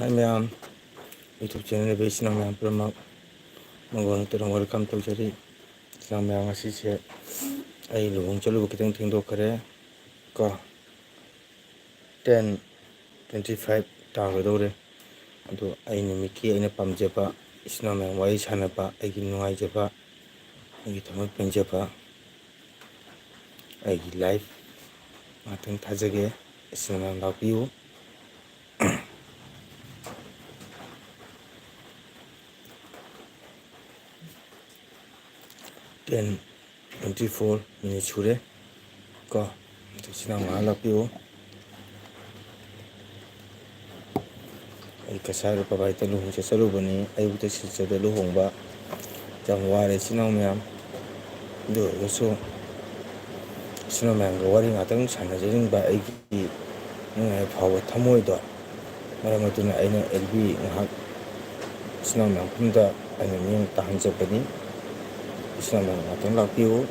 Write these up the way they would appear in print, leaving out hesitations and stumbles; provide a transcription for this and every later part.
Hai ma'am, YouTube channel base na ma'am pura mag welcome to jari. Isang ma'am ngasi siya ay luhong chalo kitang tingdo kare ko 10:25 tago dore. Ado ay nimiki ay na pamjaba isna ma'am wai sana pa ay ginuay jaba ay thamag penjaba ay live matang thajage isna ma'am lapiu. 10:24 minutes sure ko sina lapiu ay kasaro pa ba ito luhong sa salubani ay buta sa luhong ba jang ware sinaw ma'am do so sinaw ma'am ga wari ngatang sana jaring ba ay ngay pawa tamoy do maram ito na ay na LB ngahak sinaw ma'am punda ay na niyong tahan sa pani sinaw ma'am ngatang lapiu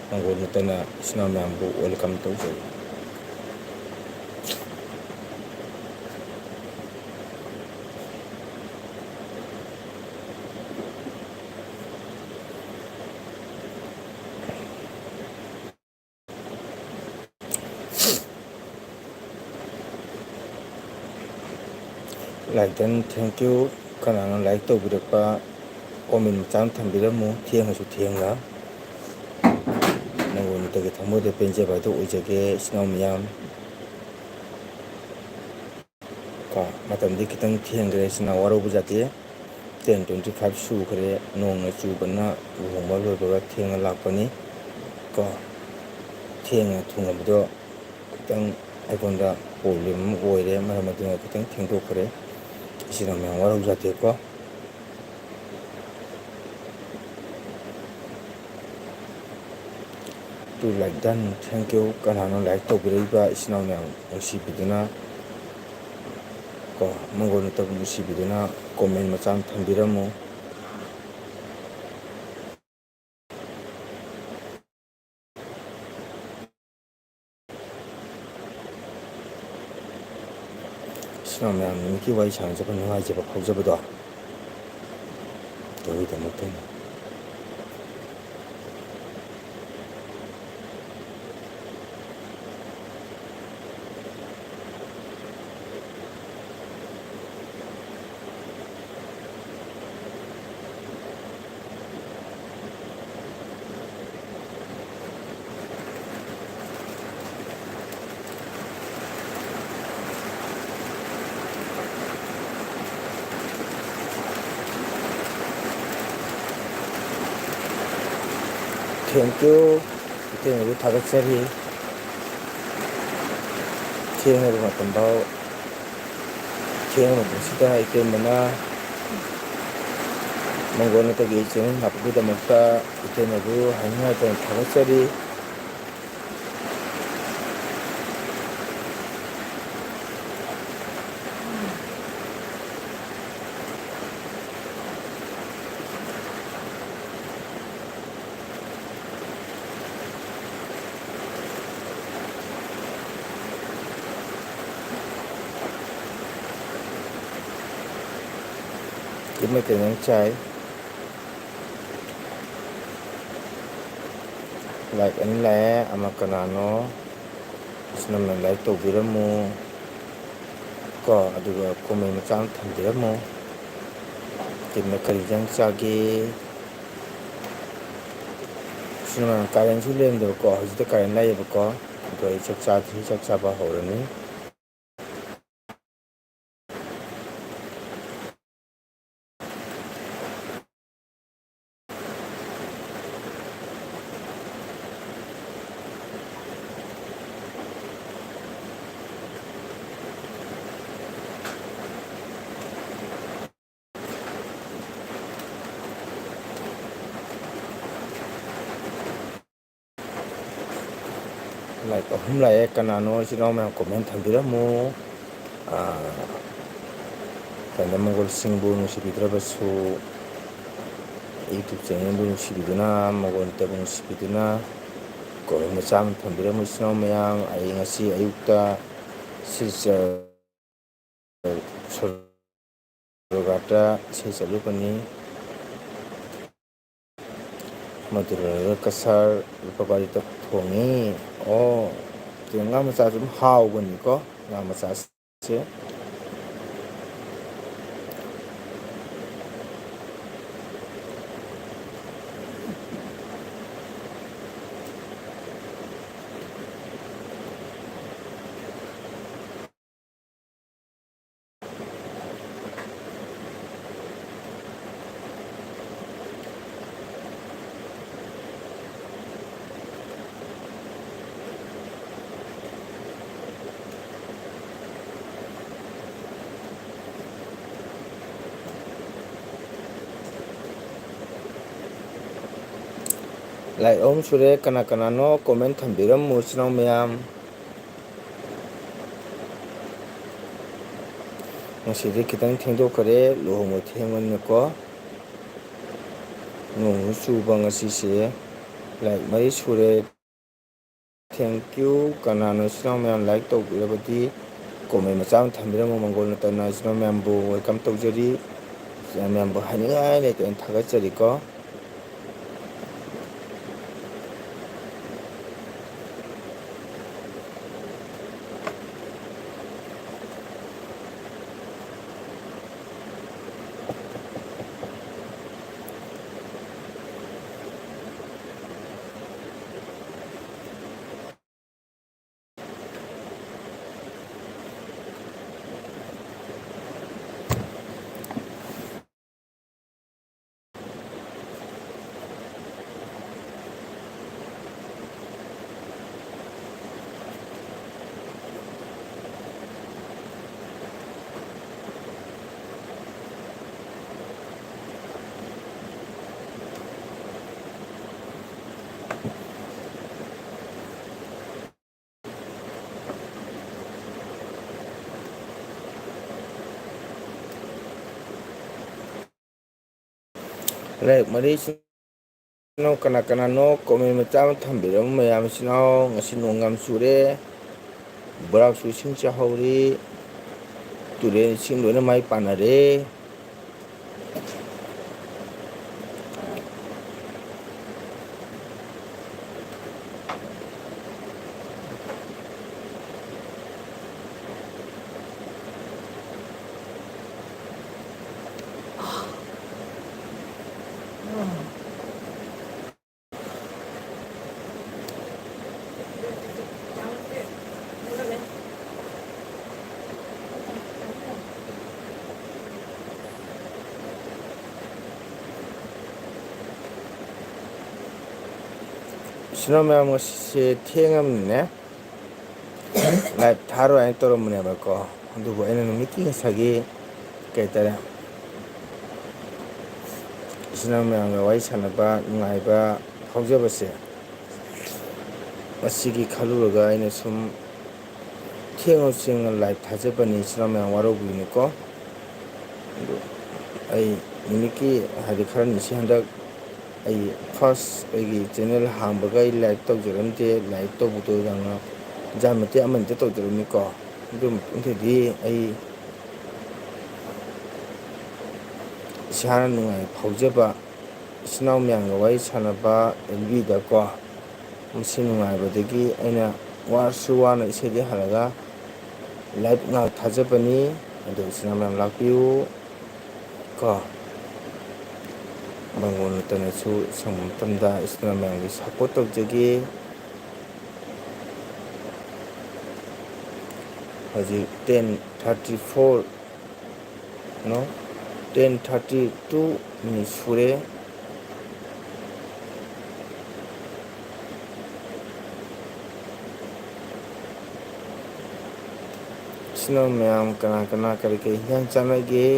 ang wala ito na sinaw ma'am bu welcome to jari. Like then thank you kanang like to birapa comment macam thambiramu thiang su thiang la nangon tagi thammo de penje ba to ujage sinaw miyam ka matam di kitang thiang gre sina waro bujati 10:25 su kare nong na chu bana luhong lo ba thiang lakpani ko thiang thunga do kitang aikonda problem oire maram adina kitang thingdo kare sinaw miyam waro bujati ko to like dan thank you kanano like to bireba sinaw miyam usi biduna ko mangol ta usi biduna comment macam thambiramu sinaw miyam nimiki wai sang jaba nungai jaba phawjaba do toy da mutun thank you ito yung tagat sari thiang na matambaw thiang na busita ito mana manggo na tagi chen napuda makta ito na bu hanya ito tagat sari May tinang chai like ani la ama kanano isna like to biramu ko aduga comment macam thambiramu kimna kari jang chage isna karen sulem do ko hojita karen lai ko do chak cha ba horani like humla kanano sino ma'am comment thambiramu kana mangol singbu nusibidrabasu YouTube channel bu nusibiduna magon tabu nusibiduna ko macam thambiramu sino ma'am ay ngasi ayukta si ꯔꯣꯒꯥꯠꯇ ꯏꯁꯩ ꯆꯠꯂꯨꯕꯅꯤ ꯃꯗꯨꯗ ꯀꯁꯥꯔ ꯂꯨꯄꯥ ꯒꯥꯔꯤꯗ ꯊꯣꯡꯉꯤ ꯑꯣ ꯉꯥ ꯃꯆꯥꯁꯨ ꯑꯗꯨꯝ ꯍꯥꯎꯕꯅꯤꯀꯣ ꯉꯥ ꯃꯆꯥꯁꯦ ꯂꯥꯏꯛ ꯑꯍꯨꯝ ꯁꯨꯔꯦ ꯀꯅꯥ ꯀꯅꯥꯅꯣ ꯀꯣꯃꯦꯟ ꯊꯝꯕꯤꯔꯝꯃꯨ ꯏꯆꯤꯟ ꯏꯅꯥꯎ ꯃꯌꯥꯝ ꯉꯁꯤꯗꯤ ꯈꯤꯇꯪ ꯊꯦꯡꯗꯣꯛꯈ꯭ꯔꯦ ꯂꯨꯍꯣꯡꯕ ꯊꯦꯡꯕꯅꯤꯅꯀꯣ ꯅꯣꯡꯁꯨ ꯆꯨꯕ ꯉꯁꯤꯁꯦ ꯂꯥꯏꯛ ꯃꯔꯤ ꯁꯨꯔꯦ ꯊꯦꯡꯀ꯭ꯌꯨ ꯀꯅꯥꯅꯣ ꯏꯆꯤꯟ ꯏꯅꯥꯎ ꯃꯌꯥꯝ ꯂꯥꯏꯛ ꯇꯧꯕꯤꯔꯕꯗꯤ ꯀꯣꯃꯦꯟ ꯃꯆꯥ ꯑꯃ ꯊꯝꯕꯤꯔꯝꯃꯨ ꯃꯪꯒꯣꯜ ꯅꯠꯇꯅ ꯏꯆꯤꯟ ꯏꯅꯥꯎ ꯃꯌꯥꯝꯕꯨ ꯋꯦꯜꯀꯝ ꯇꯧꯖꯔꯤ ꯏꯆꯤꯟ ꯏꯅꯥꯎ ꯃꯌꯥꯝꯕꯨ ꯍꯥꯏꯅꯤꯡꯉꯥꯏ ꯂꯩꯇꯅ ꯑꯩꯅ ꯊꯥꯒꯠꯆꯔꯤꯀꯣ ꯂꯥꯏꯛ ꯃꯔꯤ ꯀꯅꯥ ꯀꯅꯥꯅꯣ ꯀꯣꯃꯦꯟ ꯃꯆꯥ ꯑꯃ ꯊꯝꯕꯤꯔꯝꯃꯨ ꯃꯌꯥꯝ ꯏꯆꯤꯟ ꯏꯅꯥꯎ ꯉꯁꯤ ꯅꯣꯡ ꯌꯥꯝ ꯆꯨꯔꯦ ꯕꯣꯔꯥꯛꯁꯨ ꯏꯁꯤꯡ ꯆꯥꯍꯧꯔꯤ ꯇꯨꯔꯦꯟ ꯏꯁꯤꯡ ꯂꯣꯏꯅ ꯃꯥꯏ ꯄꯥꯟꯅꯔꯦ ꯏꯆꯤꯟ ꯏꯅꯥꯎ ꯃꯌꯥꯝ ꯉꯁꯤꯁꯦ ꯊꯦꯡꯉꯕꯅꯤꯅꯦ ꯂꯥꯏꯚ ꯊꯥꯔꯣꯏ ꯍꯥꯏꯅ ꯇꯧꯔꯝꯕꯅꯦꯕꯀꯣ ꯑꯗꯨꯕꯨ ꯑꯩꯅ ꯅꯨꯃꯤꯠꯀꯤ ꯉꯁꯥꯏꯒꯤ ꯀꯩ ꯍꯥꯏꯇꯥꯔꯦ ꯏꯆꯤꯟ ꯏꯅꯥꯎ ꯃꯌꯥꯝꯒ ꯋꯥꯔꯤ ꯁꯥꯟꯅꯕ ꯅꯨꯡꯉꯥꯏꯕ ꯐꯥꯎꯖꯕꯁꯦ ꯃꯁꯤꯒꯤ ꯈꯜꯂꯨꯔꯒ ꯑꯩꯅ ꯁꯨꯝ ꯊꯦꯡꯉ ꯂꯥꯏꯚ ꯊꯥꯖꯕꯅꯤ ꯏꯆꯤꯟ ꯏꯅꯥꯎ ꯃꯌꯥꯝ ꯋꯥꯔꯧꯕꯤꯒꯅꯨꯀꯣ ꯑꯗꯨ ꯑꯩ ꯅꯨꯃꯤꯠꯀꯤ ꯍꯥꯏꯗꯤ ꯈꯔꯅꯤꯁꯤ ꯍꯟꯗꯛ ꯑꯩ ꯐꯥꯔꯁ ꯑꯩꯒꯤ ꯆꯦꯟꯅꯦꯜ ꯍꯥꯡꯕꯒ ꯑꯩ ꯂꯥꯏꯚ ꯇꯧꯖꯔꯝꯗꯦ ꯂꯥꯏꯚ ꯇꯧꯕꯗꯣ ꯌꯥꯝꯅ ꯖꯥꯠ ꯃꯇꯦꯛ ꯑꯃꯅꯤꯇ ꯇꯧꯖꯔꯝꯃꯤꯀꯣ ꯑꯗꯨ ꯃꯇꯨꯡꯗꯗꯤ ꯑꯩ ꯏꯁꯥꯅ ꯅꯨꯡꯉꯥꯏ ꯐꯥꯎꯖꯕ ꯏꯆꯤꯟ ꯏꯅꯥꯎ ꯃꯌꯥꯝꯒ ꯋꯥꯔꯤ ꯁꯥꯟꯅꯕ ꯑꯦꯜꯕꯤꯗꯀꯣ ꯃꯁꯤ ꯅꯨꯡꯉꯥꯏꯕꯗꯒꯤ ꯑꯩꯅ ꯋꯥꯔꯁꯨ ꯋꯥꯅ ꯏꯁꯩꯗ ꯍꯜꯂꯒ ꯂꯥꯏꯚ ꯉꯥꯛ ꯊꯥꯖꯕꯅꯤ ꯑꯗꯨ ꯏꯆꯤꯟ ꯏꯅꯥꯎ ꯃꯌꯥꯝ ꯂꯥꯛꯄꯤꯌꯨ ꯀꯣ ꯃꯪꯒꯣꯜ ꯅꯠꯇꯅꯁꯨ ꯁꯪꯕ ꯃꯇꯝꯗ ꯏꯆꯤꯟ ꯏꯅꯥꯎ ꯃꯌꯥꯝꯒꯤ ꯁꯞꯄꯣꯔꯠ ꯇꯧꯖꯒꯦ ꯍꯧꯖꯤꯛ 10:34 ꯅꯣ 10:32 ꯃꯤꯅꯤꯠ ꯁꯨꯔꯦ ꯏꯆꯤꯟ ꯏꯅꯥꯎ ꯃꯌꯥꯝ ꯀꯅꯥ ꯀꯅꯥ ꯀꯔꯤ ꯀꯔꯤ ꯍꯤꯟꯖꯥꯡ ꯆꯥꯟꯅꯒꯦ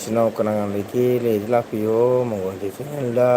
ꯏꯆꯤꯟ ꯏꯅꯥꯎ ꯀꯅꯥ ꯀꯅꯥ ꯂꯩꯒꯦ? ꯂꯩꯔꯗꯤ ꯂꯥꯛꯄꯤꯌꯣ ꯃꯪꯒꯣꯜ ꯆꯦꯆꯟꯍꯦꯟꯗ꯫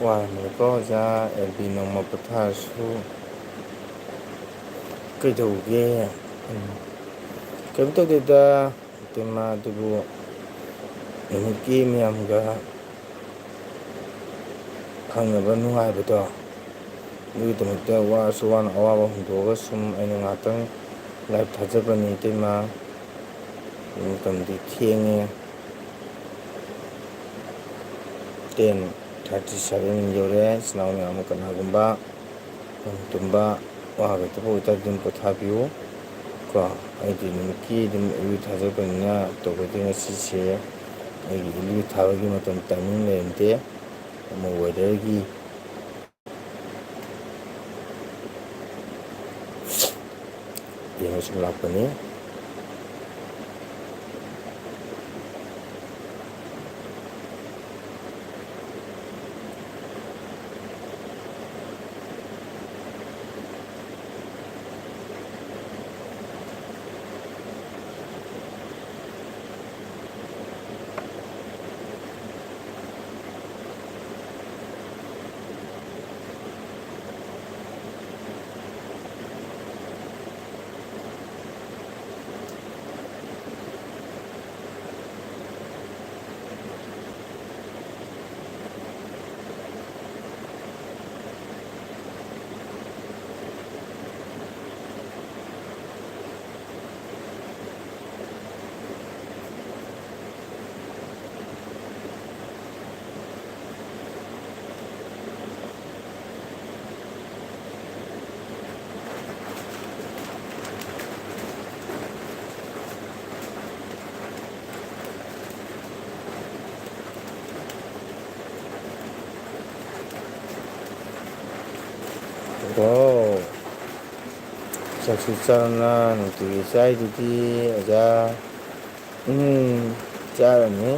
ꯋꯥꯔꯝꯃꯅꯤꯀꯣ ꯑꯣꯖꯥ ꯑꯦꯜꯕꯤ ꯅꯣꯡꯃ ꯄꯣꯊꯥꯔꯁꯨ ꯀꯩꯗꯧꯒꯦ? ꯀꯩꯝ ꯇꯧꯗꯦꯗ ꯏꯇꯩꯃ, ꯑꯗꯨꯕꯨ ꯅꯨꯃꯤꯠꯀꯤ ꯃꯌꯥꯝꯒ ꯐꯪꯅꯕ ꯅꯨꯡꯉꯥꯏꯕꯗꯣ, ꯑꯗꯨꯒꯤꯗꯃꯛꯇ ꯋꯥꯔꯁꯨ ꯋꯥꯅ ꯑꯋꯥꯕ ꯍꯣꯟꯗꯣꯛꯑꯒ ꯁꯨꯝ ꯑꯩꯅ ꯉꯥꯏꯍꯥꯛꯇꯪ ꯂꯥꯏꯚ ꯊꯥꯖꯕꯅꯤ ꯏꯇꯩꯃ꯫ ꯃꯇꯝꯗꯤ ꯊꯦꯡꯉꯦ, 10:37 ꯌꯧꯔꯦ꯫ ꯏꯆꯤꯟ ꯏꯅꯥꯎ ꯃꯌꯥꯝ ꯀꯅꯥꯒꯨꯝꯕ ꯇꯨꯝꯕ ꯋꯥꯒꯗꯕ ꯑꯣꯏꯇꯥꯔꯗꯤ ꯑꯗꯨꯝ ꯄꯣꯊꯥꯕꯤꯌꯨ ꯀꯣ꯫ ꯑꯩꯗꯤ ꯅꯨꯃꯤꯠꯀꯤ ꯑꯗꯨꯝ ꯏꯂꯨ ꯊꯥꯖꯕꯅꯤꯅ ꯇꯧꯕꯗꯤ ꯉꯁꯤꯁꯦ ꯑꯩꯒꯤ ꯏꯂꯨ ꯊꯥꯕꯒꯤ ꯃꯇꯝ ꯇꯥꯏꯃꯤꯡ ꯂꯩꯔꯝꯗꯦ, ꯑꯃ ꯋꯦꯗꯔꯒꯤ ꯌꯦꯡꯕ ꯁꯨꯝ ꯂꯥꯛꯄꯅꯤ꯫ ꯅꯪꯕꯣ ꯆꯥꯛꯁꯨ ꯆꯥꯔꯅ ꯅꯨꯡꯇꯤꯒꯤ ꯆꯥꯏꯗꯨꯗꯤ ꯑꯣꯖꯥ. ꯆꯥꯔꯅꯤ.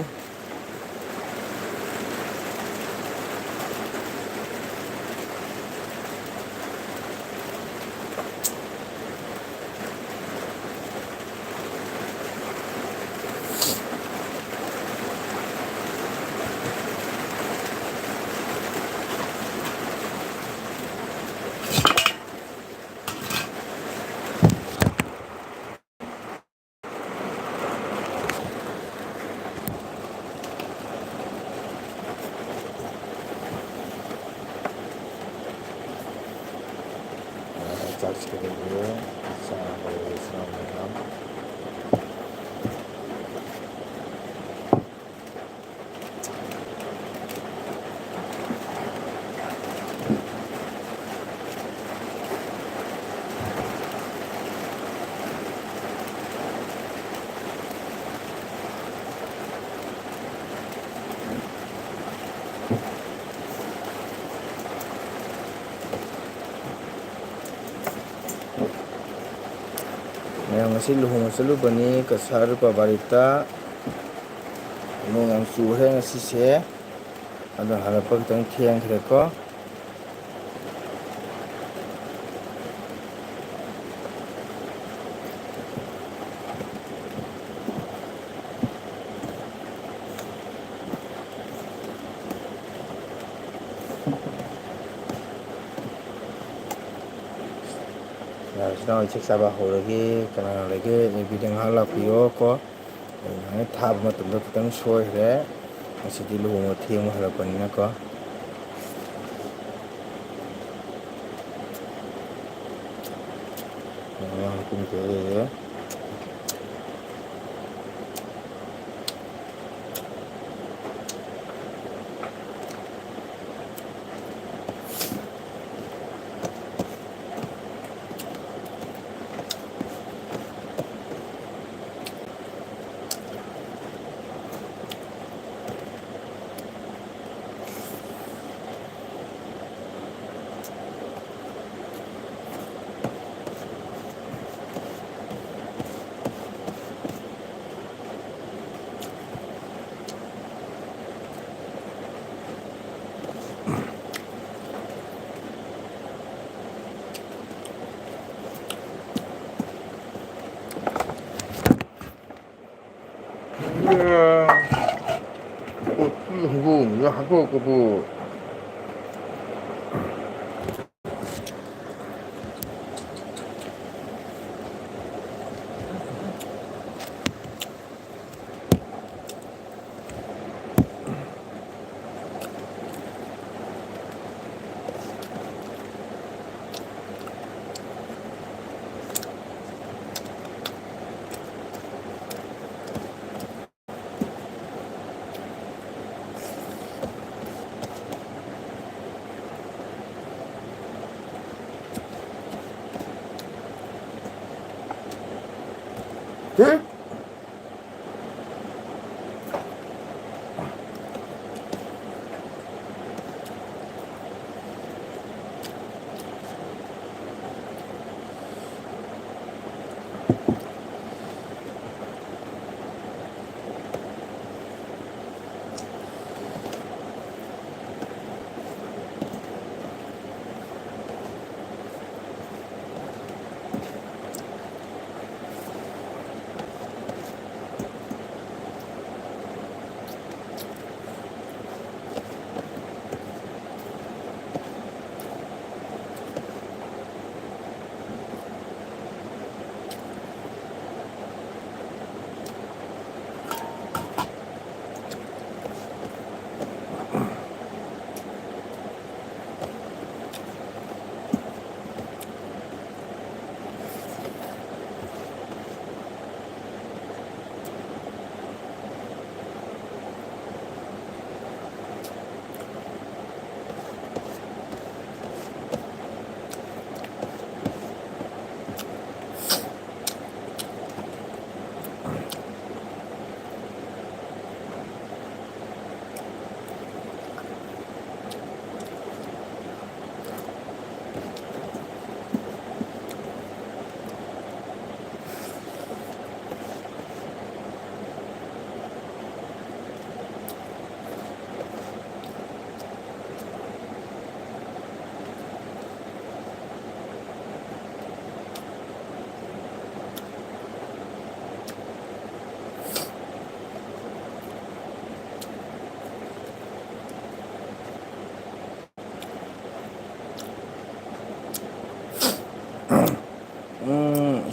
ꯃꯌꯥꯝ ꯉꯁꯤ ꯂꯨꯍꯣꯡꯕ ꯆꯠꯂꯨꯕꯅꯤ ꯀꯁꯥꯔ ꯄꯕꯥꯔꯤꯇꯥ. ꯅꯣꯡ ꯌꯥꯝ ꯆꯨꯈ꯭ꯔꯦ ꯉꯁꯤꯁꯦ. ꯑꯗꯣ ꯍꯜꯂꯛꯄ ꯈꯤꯇꯪ ꯊꯦꯡꯈ꯭ꯔꯦꯀꯣ. ꯁꯤꯅ ꯆꯥꯛ ꯆꯥꯕ ꯍꯧꯔꯒꯦ. ꯀꯅꯥ ꯂꯩꯒꯦ ꯑꯦꯕꯤꯗ ꯉꯥꯏꯍꯥꯛ ꯂꯥꯛꯄꯤꯌꯣ ꯀꯣ. ꯑꯩꯅ ꯊꯥꯕ ꯃꯇꯝꯗ ꯈꯤꯇꯪ ꯁꯣꯏꯈ꯭ꯔꯦ. ꯉꯁꯤꯗꯤ ꯂꯨꯍꯣꯡꯕ ꯊꯦꯡꯕ ꯍꯜꯂꯛꯄꯅꯤꯅꯀꯣ.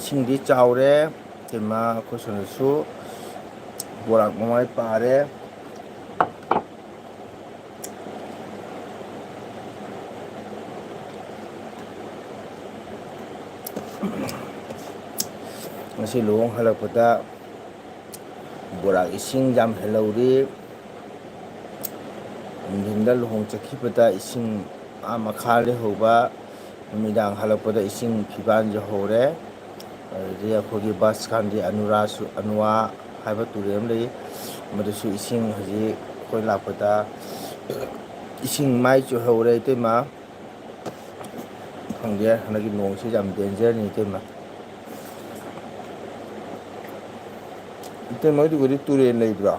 ꯏꯁꯤꯡꯗꯤ ꯆꯥꯎꯔꯦ ꯏꯇꯩꯃ ꯑꯩꯈꯣꯏ ꯁꯣꯝꯗꯁꯨ ꯕꯣꯔꯥꯛ ꯃꯃꯥꯏ ꯄꯥꯔꯦ ꯉꯁꯤ ꯂꯨꯍꯣꯡ ꯍꯜꯂꯛꯄꯗ ꯕꯣꯔꯥꯛ ꯏꯁꯤꯡ ꯌꯥꯝꯍꯦꯜꯍꯧꯔꯤ ꯅꯨꯡꯊꯤꯟꯗ ꯂꯨꯍꯣꯡ ꯆꯠꯈꯤꯕꯗ ꯏꯁꯤꯡ ꯃꯈꯥ ꯂꯩꯍꯧꯕ ꯅꯨꯃꯤꯗꯥꯡ ꯍꯜꯂꯛꯄꯗ ꯏꯁꯤꯡ ꯐꯤꯕꯥꯟ ꯌꯧꯍꯧꯔꯦ ꯑꯗꯨꯗꯒꯤ ꯑꯩꯈꯣꯏꯒꯤ ꯕꯁ ꯈꯥꯟꯗꯤ ꯑꯅꯨꯋꯥ ꯍꯥꯏꯕ ꯇꯨꯔꯦꯜ ꯑꯃ ꯂꯩ ꯃꯗꯨꯁꯨ ꯏꯁꯤꯡ ꯍꯧꯖꯤꯛ ꯑꯩꯈꯣꯏ ꯂꯥꯛꯄꯗ ꯏꯁꯤꯡ ꯃꯥꯏ ꯆꯣꯏꯍꯧꯔꯦ ꯏꯇꯩꯃ ꯈꯪꯗꯦ ꯍꯟꯗꯛꯀꯤ ꯅꯣꯡꯁꯤ ꯌꯥꯝ ꯗꯦꯟꯖꯔꯅꯤ ꯏꯇꯩꯃ ꯏꯇꯩꯃ ꯍꯣꯏꯗꯨꯕꯨꯗꯤ ꯇꯨꯔꯦꯟ ꯂꯩꯕ꯭ꯔꯣ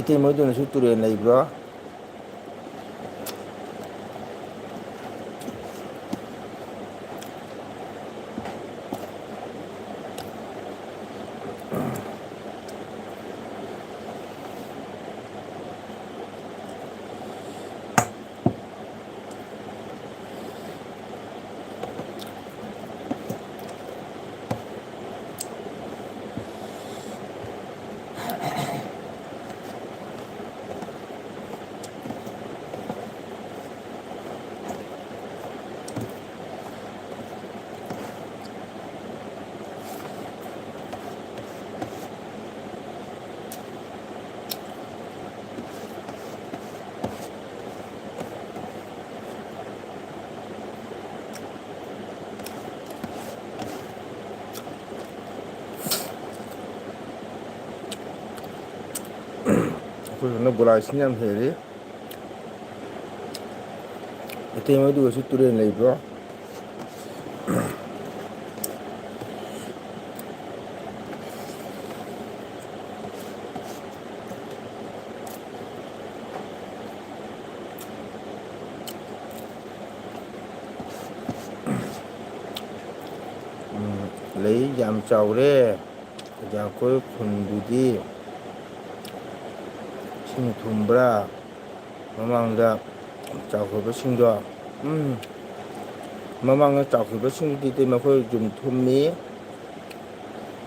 ꯏꯇꯩꯃ ꯍꯣꯏꯗꯨꯅꯁꯨ ꯇꯨꯔꯦꯟ ꯂꯩꯕ꯭ꯔꯣ ꯑꯩꯈꯣꯏ ꯁꯣꯝꯗ ꯕꯣꯔꯥꯛ ꯏꯁꯤꯡ ꯌꯥꯝ ꯍꯦꯜꯂꯤ ꯏꯇꯩꯃ ꯍꯣꯏꯗꯨꯒꯁꯨ ꯇꯨꯔꯦꯟ ꯂꯩꯕ꯭ꯔꯣ ꯂꯩ ꯌꯥꯝ ꯆꯥꯎꯔꯦ ꯑꯩꯈꯣꯏ ꯈꯨꯟꯗꯨꯗꯤ ꯏꯁꯤꯡ ꯊꯨꯝꯕ꯭ꯔꯥ ꯃꯃꯥꯡꯗ ꯆꯥꯎꯈꯤꯕꯁꯤꯡꯗꯣ ꯃꯃꯥꯡꯗ ꯆꯥꯎꯈꯤꯕꯁꯤꯡꯗꯨꯗꯤ ꯃꯈꯣꯏ ꯌꯨꯝ ꯊꯨꯝꯃꯤ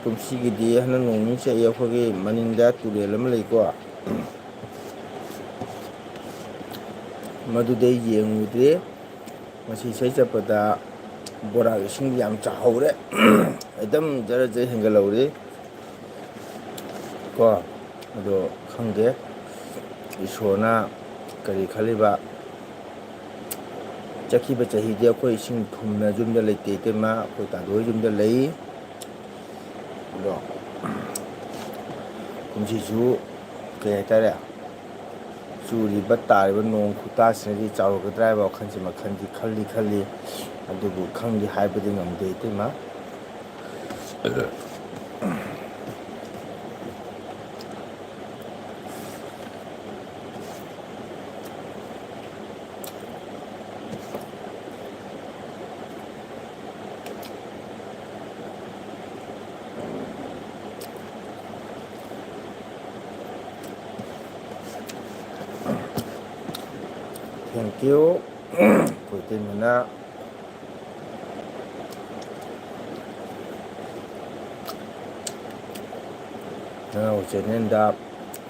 ꯀꯨꯝꯁꯤꯒꯤꯗꯤ ꯍꯟꯗꯛ ꯅꯣꯡ ꯅꯤꯅꯤ ꯆꯠꯏ ꯑꯩꯈꯣꯏꯒꯤ ꯃꯅꯤꯡꯗ ꯇꯨꯔꯦꯜ ꯑꯃ ꯂꯩꯀꯣ ꯃꯗꯨꯗꯩ ꯌꯦꯡꯉꯨꯗ꯭ꯔꯦ ꯉꯁꯤ ꯏꯁꯩ ꯆꯠꯄꯗ ꯕꯣꯔꯥꯛ ꯏꯁꯤꯡ ꯌꯥꯝ ꯆꯥꯎꯍꯧꯔꯦ ꯑꯗꯨꯝ ꯖꯔ ꯖꯔ ꯍꯦꯟꯒꯠꯍꯧꯔꯤ ꯀꯣ ꯑꯗꯣ ꯈꯪꯗꯦ ꯏꯁꯣꯔꯅ ꯀꯔꯤ ꯈꯜꯂꯤꯕ ꯆꯠꯈꯤꯕ ꯆꯍꯤꯗꯤ ꯑꯩꯈꯣꯏ ꯏꯁꯤꯡ ꯊꯨꯝꯅ ꯌꯨꯝꯗ ꯂꯩꯇꯦ ꯏꯇꯩꯃ ꯑꯩꯈꯣꯏ ꯇꯥꯗꯣꯏ ꯌꯨꯝꯗ ꯂꯩ ꯑꯗꯣ ꯀꯨꯝꯁꯤꯁꯨ ꯀꯩ ꯍꯥꯏꯇꯥꯔꯦ ꯆꯨꯔꯤꯕ ꯇꯥꯔꯤꯕ ꯅꯣꯡ ꯈꯨꯇꯥꯁꯤꯅꯗꯤ ꯆꯥꯎꯔꯛꯀꯗ꯭ꯔꯥ ꯍꯥꯏꯕ ꯋꯥꯈꯜꯁꯤ ꯃꯈꯜꯗꯤ ꯈꯜꯂꯤ ꯑꯗꯨꯕꯨ ꯈꯪꯗꯦ ꯍꯥꯏꯕꯗꯤ ꯉꯝꯗꯦ ꯏꯇꯩꯃ ꯊꯦꯡꯀ꯭ꯌꯨ ꯑꯩꯈꯣꯏ ꯏꯇꯩꯃꯅ ꯅꯅꯥꯎ ꯆꯦꯅꯦꯜꯗ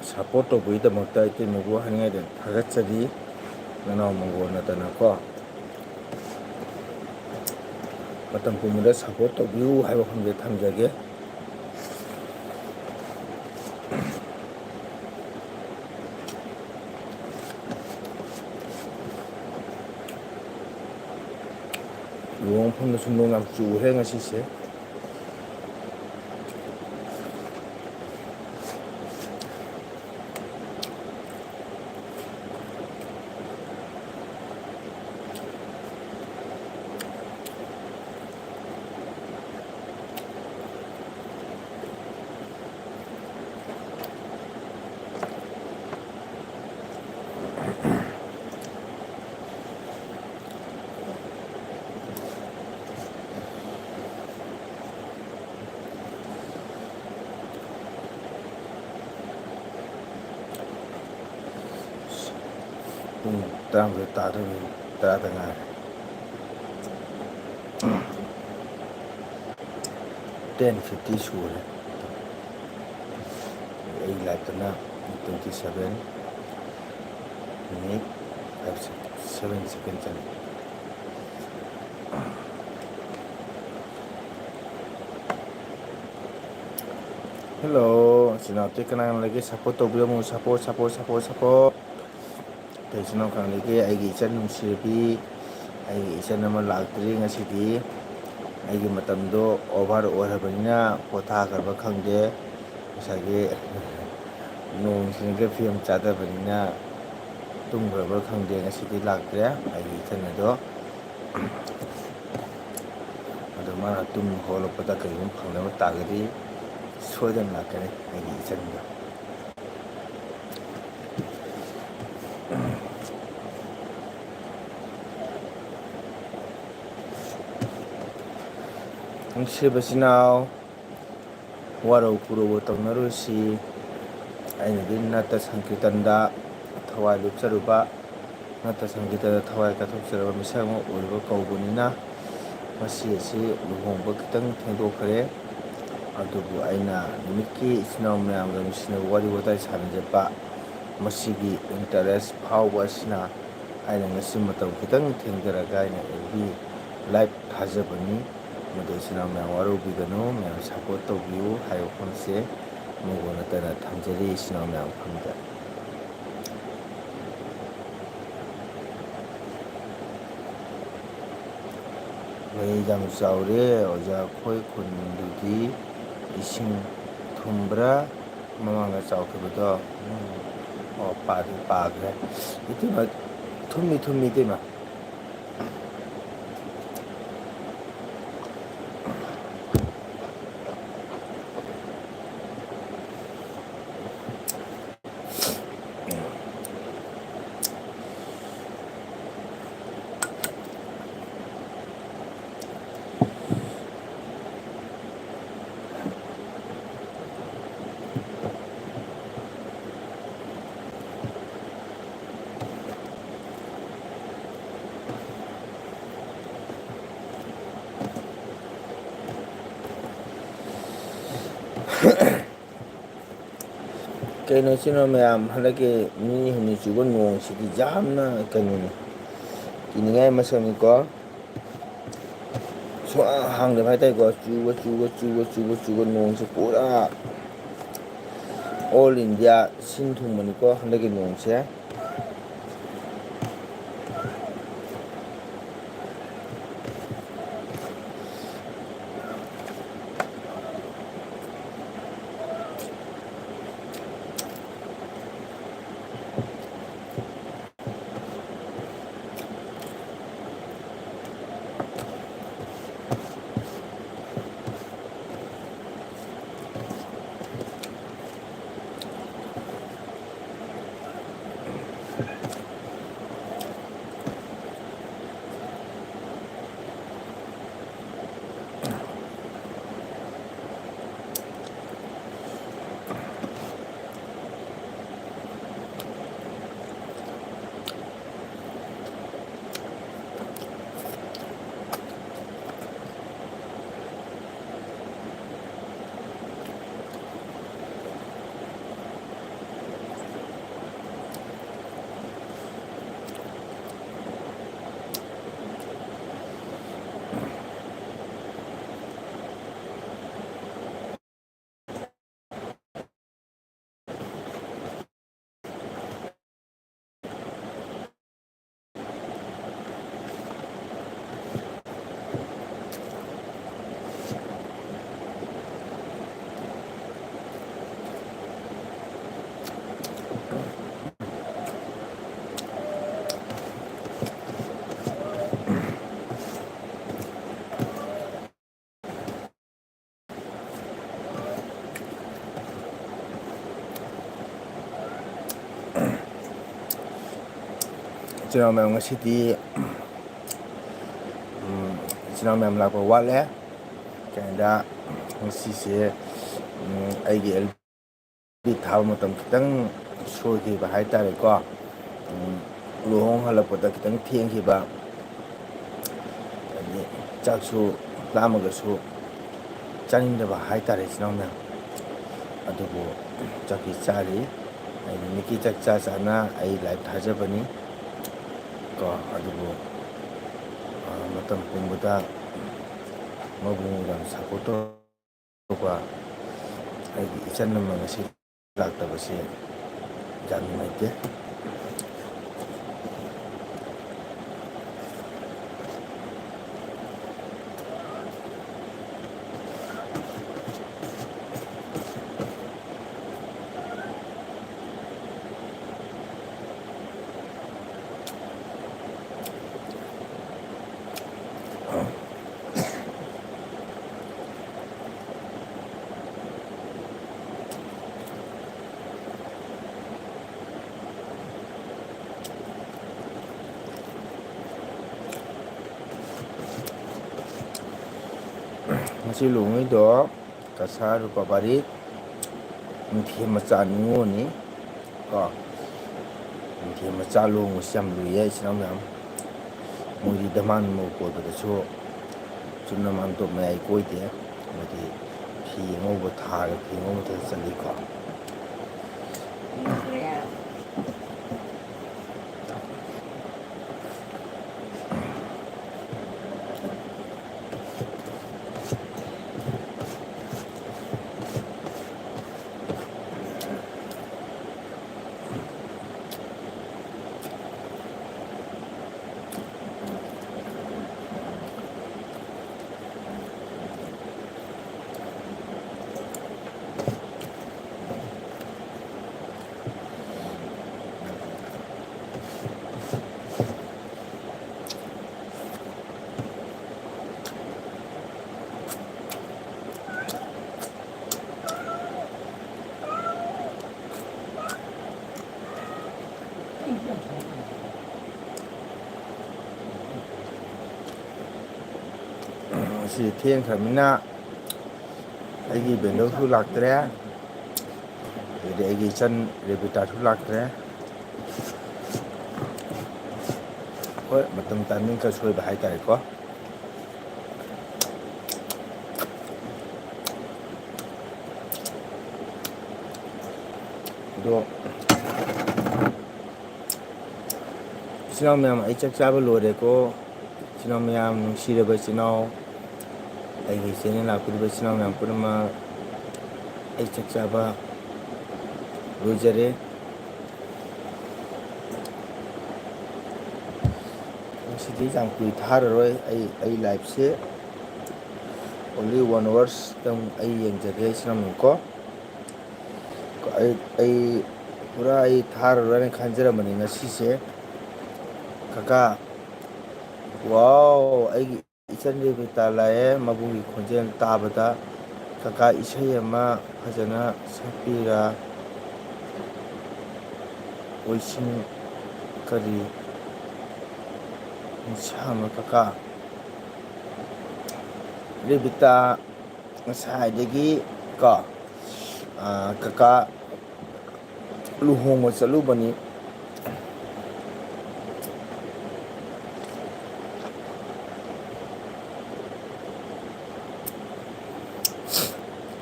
ꯁꯞꯄꯣꯔꯠ ꯇꯧꯕꯒꯤꯗꯃꯛꯇ ꯏꯇꯩꯃꯕꯨ ꯍꯥꯏꯅꯤꯡꯉꯥꯏꯗ ꯊꯥꯒꯠꯆꯔꯤ ꯅꯅꯥꯎ ꯃꯪꯒꯣꯜ ꯅꯠꯇꯅꯀꯣ ꯃꯇꯝ ꯄꯨꯝꯕꯗ ꯁꯞꯄꯣꯔꯠ ꯇꯧꯕꯤꯌꯨ ꯍꯥꯏꯕ ꯋꯥꯐꯝꯁꯦ ꯊꯝꯖꯒꯦ ꯂꯨꯍꯣꯡ ꯃꯐꯝꯗꯁꯨ ꯅꯣꯡ ꯌꯥꯝ ꯆꯨꯈ꯭ꯔꯦ ꯉꯁꯤꯁꯦ ꯇꯔꯥꯃꯥꯊꯣꯏ ꯇꯥꯗꯣꯏ ꯃꯤꯅꯤꯠ ꯇꯔꯥꯗ ꯉꯥꯏꯔꯦ 10:50 ꯁꯨꯔꯦ ꯑꯩ ꯂꯥꯏꯞꯇꯅ 27 minute 7 second ꯆꯪꯉꯦ ꯍꯦꯜꯂꯣ ꯏꯆꯤꯟꯅꯥꯎ ꯀꯅꯥ ꯂꯩꯒꯦ ꯁꯞꯄꯣꯔꯠ ꯇꯧꯕꯤꯔꯝꯃꯨ ꯁꯞꯄꯣꯔꯠ ꯑꯇꯩ ꯏꯆꯤꯟ ꯏꯅꯥꯎ ꯀꯅꯥ ꯂꯩꯒꯦ ꯑꯩꯒꯤ ꯏꯆꯟ ꯅꯨꯡꯁꯤꯔꯕꯤ ꯑꯩꯒꯤ ꯏꯆꯟ ꯑꯃ ꯂꯥꯛꯇ꯭ꯔꯤ ꯉꯁꯤꯗꯤ ꯑꯩꯒꯤ ꯃꯇꯝꯗꯣ ꯑꯣꯚꯔ ꯑꯣꯏꯔꯕꯅꯤꯅ ꯄꯣꯊꯥꯈ꯭ꯔꯕ ꯈꯪꯗꯦ ꯉꯁꯥꯏꯒꯤ ꯅꯣꯡꯁꯤꯡꯒ ꯐꯤꯕꯝ ꯆꯥꯗꯕꯅꯤꯅ ꯇꯨꯝꯈ꯭ꯔꯕ꯭ꯔꯥ ꯈꯪꯗꯦ ꯉꯁꯤꯗꯤ ꯂꯥꯛꯇ꯭ꯔꯦ ꯑꯩꯒꯤ ꯏꯆꯟ ꯑꯗꯣ ꯑꯗꯣ ꯃꯥꯅ ꯇꯨꯝ ꯍꯧꯒꯠꯂꯛꯄꯗ ꯀꯔꯤꯒꯨꯝꯕ ꯐꯪꯗꯕ ꯇꯥꯔꯒꯗꯤ ꯁꯣꯏꯗꯅ ꯂꯥꯛꯀꯅꯤ ꯑꯩꯒꯤ ꯏꯆꯟꯗꯣ ꯅꯨꯡꯁꯤꯔꯕ ꯏꯆꯤꯟ-ꯏꯅꯥꯎ ꯋꯥꯔꯧ ꯄꯨꯔꯧꯕ ꯇꯧꯅꯔꯨꯁꯤ ꯑꯩꯅꯗꯤ ꯅꯠꯇ ꯁꯪꯀꯤꯔꯇꯟꯗ ꯊꯋꯥꯏ ꯂꯨꯞꯆꯔꯨꯕ ꯅꯠꯇ ꯁꯪꯒꯤꯇꯟꯗ ꯊꯋꯥꯏ ꯀꯠꯊꯣꯛꯆꯔꯕ ꯃꯤꯁꯛ ꯑꯃ ꯑꯣꯏꯔꯨꯕ ꯀꯧꯕꯅꯤꯅ ꯉꯁꯤ ꯑꯁꯤ ꯂꯨꯍꯣꯡꯕ ꯈꯤꯇꯪ ꯊꯦꯡꯗꯣꯛꯈ꯭ꯔꯦ ꯑꯗꯨꯕꯨ ꯑꯩꯅ ꯅꯨꯃꯤꯠꯀꯤ ꯏꯆꯤꯟ-ꯏꯅꯥꯎ ꯃꯌꯥꯝꯒ ꯅꯨꯡꯁꯤꯅꯕ ꯋꯥꯔꯤ ꯋꯥꯇꯥꯏ ꯁꯥꯟꯅꯖꯕ ꯃꯁꯤꯒꯤ ꯏꯟꯇꯔꯦꯁ ꯐꯥꯎꯕ ꯑꯁꯤꯅ ꯑꯩꯅ ꯉꯁꯤ ꯃꯇꯝ ꯈꯤꯇꯪ ꯊꯦꯡꯊꯔꯒ ꯑꯩꯅ ꯑꯦꯜꯕꯤ ꯂꯥꯏꯚ ꯊꯥꯖꯕꯅꯤ ꯃꯗꯨ ꯏꯆꯤꯟ-ꯏꯅꯥꯎ ꯃꯌꯥꯝ ꯋꯥꯔꯧꯕꯤꯒꯅꯨ ꯃꯌꯥꯝ ꯁꯞꯄꯣꯔꯠ ꯇꯧꯕꯤꯌꯨ ꯍꯥꯏꯕ ꯋꯥꯐꯝꯁꯦ ꯃꯣꯏꯕꯨ ꯅꯠꯇꯅ ꯊꯝꯖꯔꯤ ꯏꯆꯤꯟ-ꯏꯅꯥꯎ ꯃꯌꯥꯝ ꯃꯐꯝꯗ ꯃꯩ ꯌꯥꯝ ꯆꯥꯎꯔꯦ ꯑꯣꯖꯥꯈꯣꯏ ꯈꯨꯟꯗꯨꯗꯤ ꯏꯁꯤꯡ ꯊꯨꯝꯕ꯭ꯔꯥ ꯃꯃꯥꯡꯗ ꯆꯥꯎꯈꯤꯕꯗꯣ ꯑꯣ ꯄꯥꯈ꯭ꯔꯦ ꯏꯇꯩꯃ ꯊꯨꯝꯃꯤ ꯏꯇꯩꯃ ꯀꯩꯅꯣ ꯏꯆꯤꯟ-ꯏꯅꯥꯎ ꯃꯌꯥꯝ ꯍꯟꯗꯛꯀꯤ ꯅꯤꯅꯤ ꯍꯨꯝꯅꯤ ꯆꯨꯕ ꯅꯣꯡꯁꯤꯗꯤ ꯌꯥꯝꯅ ꯀꯩꯅꯣꯅꯤ ꯀꯤꯅꯤꯡꯉꯥꯏ ꯃꯁꯛꯅꯤꯀꯣ ꯁꯨꯡꯍꯥꯡ ꯍꯥꯡꯗꯕ ꯍꯥꯏꯇꯥꯔꯦꯀꯣ ꯆꯨꯒ ꯅꯣꯡꯁꯦ ꯄꯨꯔꯥ ꯑꯣꯜ ꯏꯟꯗꯤꯌꯥ ꯁꯤꯟ ꯊꯨꯡꯕꯅꯤꯀꯣ ꯍꯟꯗꯛꯀꯤ ꯅꯣꯡꯁꯦ ꯏꯆꯤꯟ-ꯏꯅꯥꯎ ꯃꯌꯥꯝ ꯉꯁꯤꯗꯤ ꯏꯆꯤꯟ-ꯏꯅꯥꯎ ꯃꯌꯥꯝ ꯂꯥꯛꯄ ꯋꯥꯠꯂꯦ ꯀꯩꯅꯣꯗ ꯉꯁꯤꯁꯦ ꯑꯩꯒꯤ ꯊꯥꯕ ꯃꯇꯝ ꯈꯤꯇꯪ ꯁꯣꯏꯈꯤꯕ ꯍꯥꯏꯇꯥꯔꯦꯀꯣ ꯂꯨꯍꯣꯡ ꯍꯜꯂꯛꯄꯗ ꯈꯤꯇꯪ ꯊꯦꯡꯈꯤꯕ, ꯍꯥꯏꯗꯤ ꯆꯥꯛꯁꯨ ꯂꯥꯝꯃꯒꯁꯨ ꯆꯥꯅꯤꯡꯗꯕ ꯍꯥꯏꯇꯥꯔꯦ ꯏꯆꯤꯟ ꯏꯅꯥꯎ ꯃꯌꯥꯝ꯫ ꯑꯗꯨꯕꯨ ꯆꯥꯛꯇꯤ ꯆꯥꯔꯤ꯫ ꯑꯩ ꯅꯨꯃꯤꯠꯀꯤ ꯆꯥꯛ ꯆꯥꯅ ꯑꯩ ꯂꯥꯏꯞ ꯊꯥꯖꯕꯅꯤ ꯀꯣ, ꯑꯗꯨꯕꯨ ꯃꯇꯝ ꯄꯨꯝꯕꯗ ꯃꯕꯨꯡ ꯌꯥꯝ ꯁꯞꯄꯣꯔꯠ ꯇꯧꯕ ꯑꯩꯒꯤ ꯏꯆꯟ ꯑꯃ ꯉꯁꯤ ꯂꯥꯛꯇꯕꯁꯤ ꯌꯥꯝ ꯅꯨꯡꯉꯥꯏꯇꯦ꯫ ꯉꯁꯤ ꯂꯨꯍꯣꯡꯉꯤꯗꯣ ꯀꯁꯥꯔ ꯔꯨꯄꯥꯕꯥꯔꯤ ꯅꯤꯡꯊꯦꯝ ꯃꯆꯥ ꯅꯤꯉꯣꯜꯅꯤ ꯀꯣ꯫ ꯅꯤꯡꯊꯦꯝ ꯃꯆꯥ ꯂꯨꯍꯣꯡꯕꯁꯤ ꯌꯥꯝ ꯂꯨꯏꯌꯦ ꯏꯆꯤꯟ ꯏꯅꯥꯎ ꯃꯌꯥꯝ꯫ ꯃꯣꯏꯗꯤ ꯙꯃꯥꯟ ꯃꯧ ꯀꯣꯏꯕꯗꯁꯨ ꯆꯨꯝꯅ ꯃꯥꯟꯇꯣꯞ ꯃꯌꯥꯏ ꯀꯣꯏꯗꯦ, ꯃꯣꯏꯗꯤ ꯐꯤ ꯑꯉꯧꯕ ꯊꯥꯔꯒ ꯐꯤ ꯑꯉꯧꯕ ꯃꯊꯛꯇ ꯆꯠꯂꯤꯀꯣ꯫ ꯉꯁꯤꯗꯤ ꯊꯦꯡꯈ꯭ꯔꯕꯅꯤꯅ ꯑꯩꯒꯤ ꯕꯦꯟꯗꯧꯁꯨ ꯂꯥꯛꯇ꯭ꯔꯦ, ꯑꯗꯩꯗꯤ ꯑꯩꯒꯤ ꯏꯆꯟ ꯔꯦꯕꯤꯇꯥꯁꯨ ꯂꯥꯛꯇ꯭ꯔꯦ꯫ ꯍꯣꯏ, ꯃꯇꯝ ꯇꯥꯏꯃꯤꯡ ꯈꯔ ꯁꯣꯏꯕ ꯍꯥꯏꯇꯥꯔꯦꯀꯣ꯫ ꯑꯗꯣ ꯏꯆꯤꯜ ꯏꯅꯥꯎ ꯃꯌꯥꯝ, ꯑꯩ ꯆꯥꯛ ꯆꯥꯕ ꯂꯣꯏꯔꯦꯀꯣ꯫ ꯏꯆꯤꯜ ꯏꯅꯥꯎ ꯃꯌꯥꯝ, ꯅꯨꯡꯁꯤꯔꯕ ꯏꯆꯤꯜ ꯏꯅꯥꯎ, ꯑꯩꯒꯤ ꯆꯦꯅꯦꯜ ꯂꯥꯛꯄꯤꯔꯤꯕ ꯏꯆꯤꯜ ꯏꯅꯥꯎ ꯃꯌꯥꯝ ꯄꯨꯝꯅꯃꯛ, ꯑꯩ ꯆꯥꯛ ꯆꯥꯕ ꯂꯣꯏꯖꯔꯦ꯫ ꯉꯁꯤꯗꯤ ꯌꯥꯝ ꯀꯨꯏ ꯊꯥꯔꯔꯣꯏ ꯑꯩ ꯂꯥꯏꯐꯁꯦ ꯑꯣꯟꯂꯤ 1 ꯑꯋꯥꯔꯁꯇꯪ ꯑꯩ ꯌꯦꯡꯖꯒꯦ ꯏꯆꯤꯟ ꯏꯅꯥꯎ ꯀꯣ꯫ ꯑꯩ ꯄꯨꯔꯥ ꯑꯩ ꯊꯥꯔꯔꯣꯏꯅ ꯈꯟꯖꯔꯝꯕꯅꯤ ꯉꯁꯤꯁꯦ꯫ ꯀꯀꯥ, ꯋꯥꯎ, ꯑꯩꯒꯤ ꯏꯆꯟ ꯔꯦꯕꯤꯇꯥ ꯂꯥꯛꯑꯦ, ꯃꯕꯨꯡꯒꯤ ꯈꯣꯟꯖꯦꯜ ꯇꯥꯕꯗ ꯀꯀꯥ ꯏꯁꯩ ꯑꯃ ꯐꯖꯅ ꯁꯛꯄꯤꯔꯥ, ꯑꯣꯏꯁꯤꯡ ꯀꯔꯤ ꯏꯟꯁꯥꯡꯅꯣ ꯀꯀꯥ? ꯔꯦꯕꯤꯇꯥ ꯉꯁꯥꯏꯗꯒꯤ ꯀꯣ, ꯀꯀꯥ ꯂꯨꯍꯣꯡꯕ ꯆꯠꯂꯨꯕꯅꯤ꯫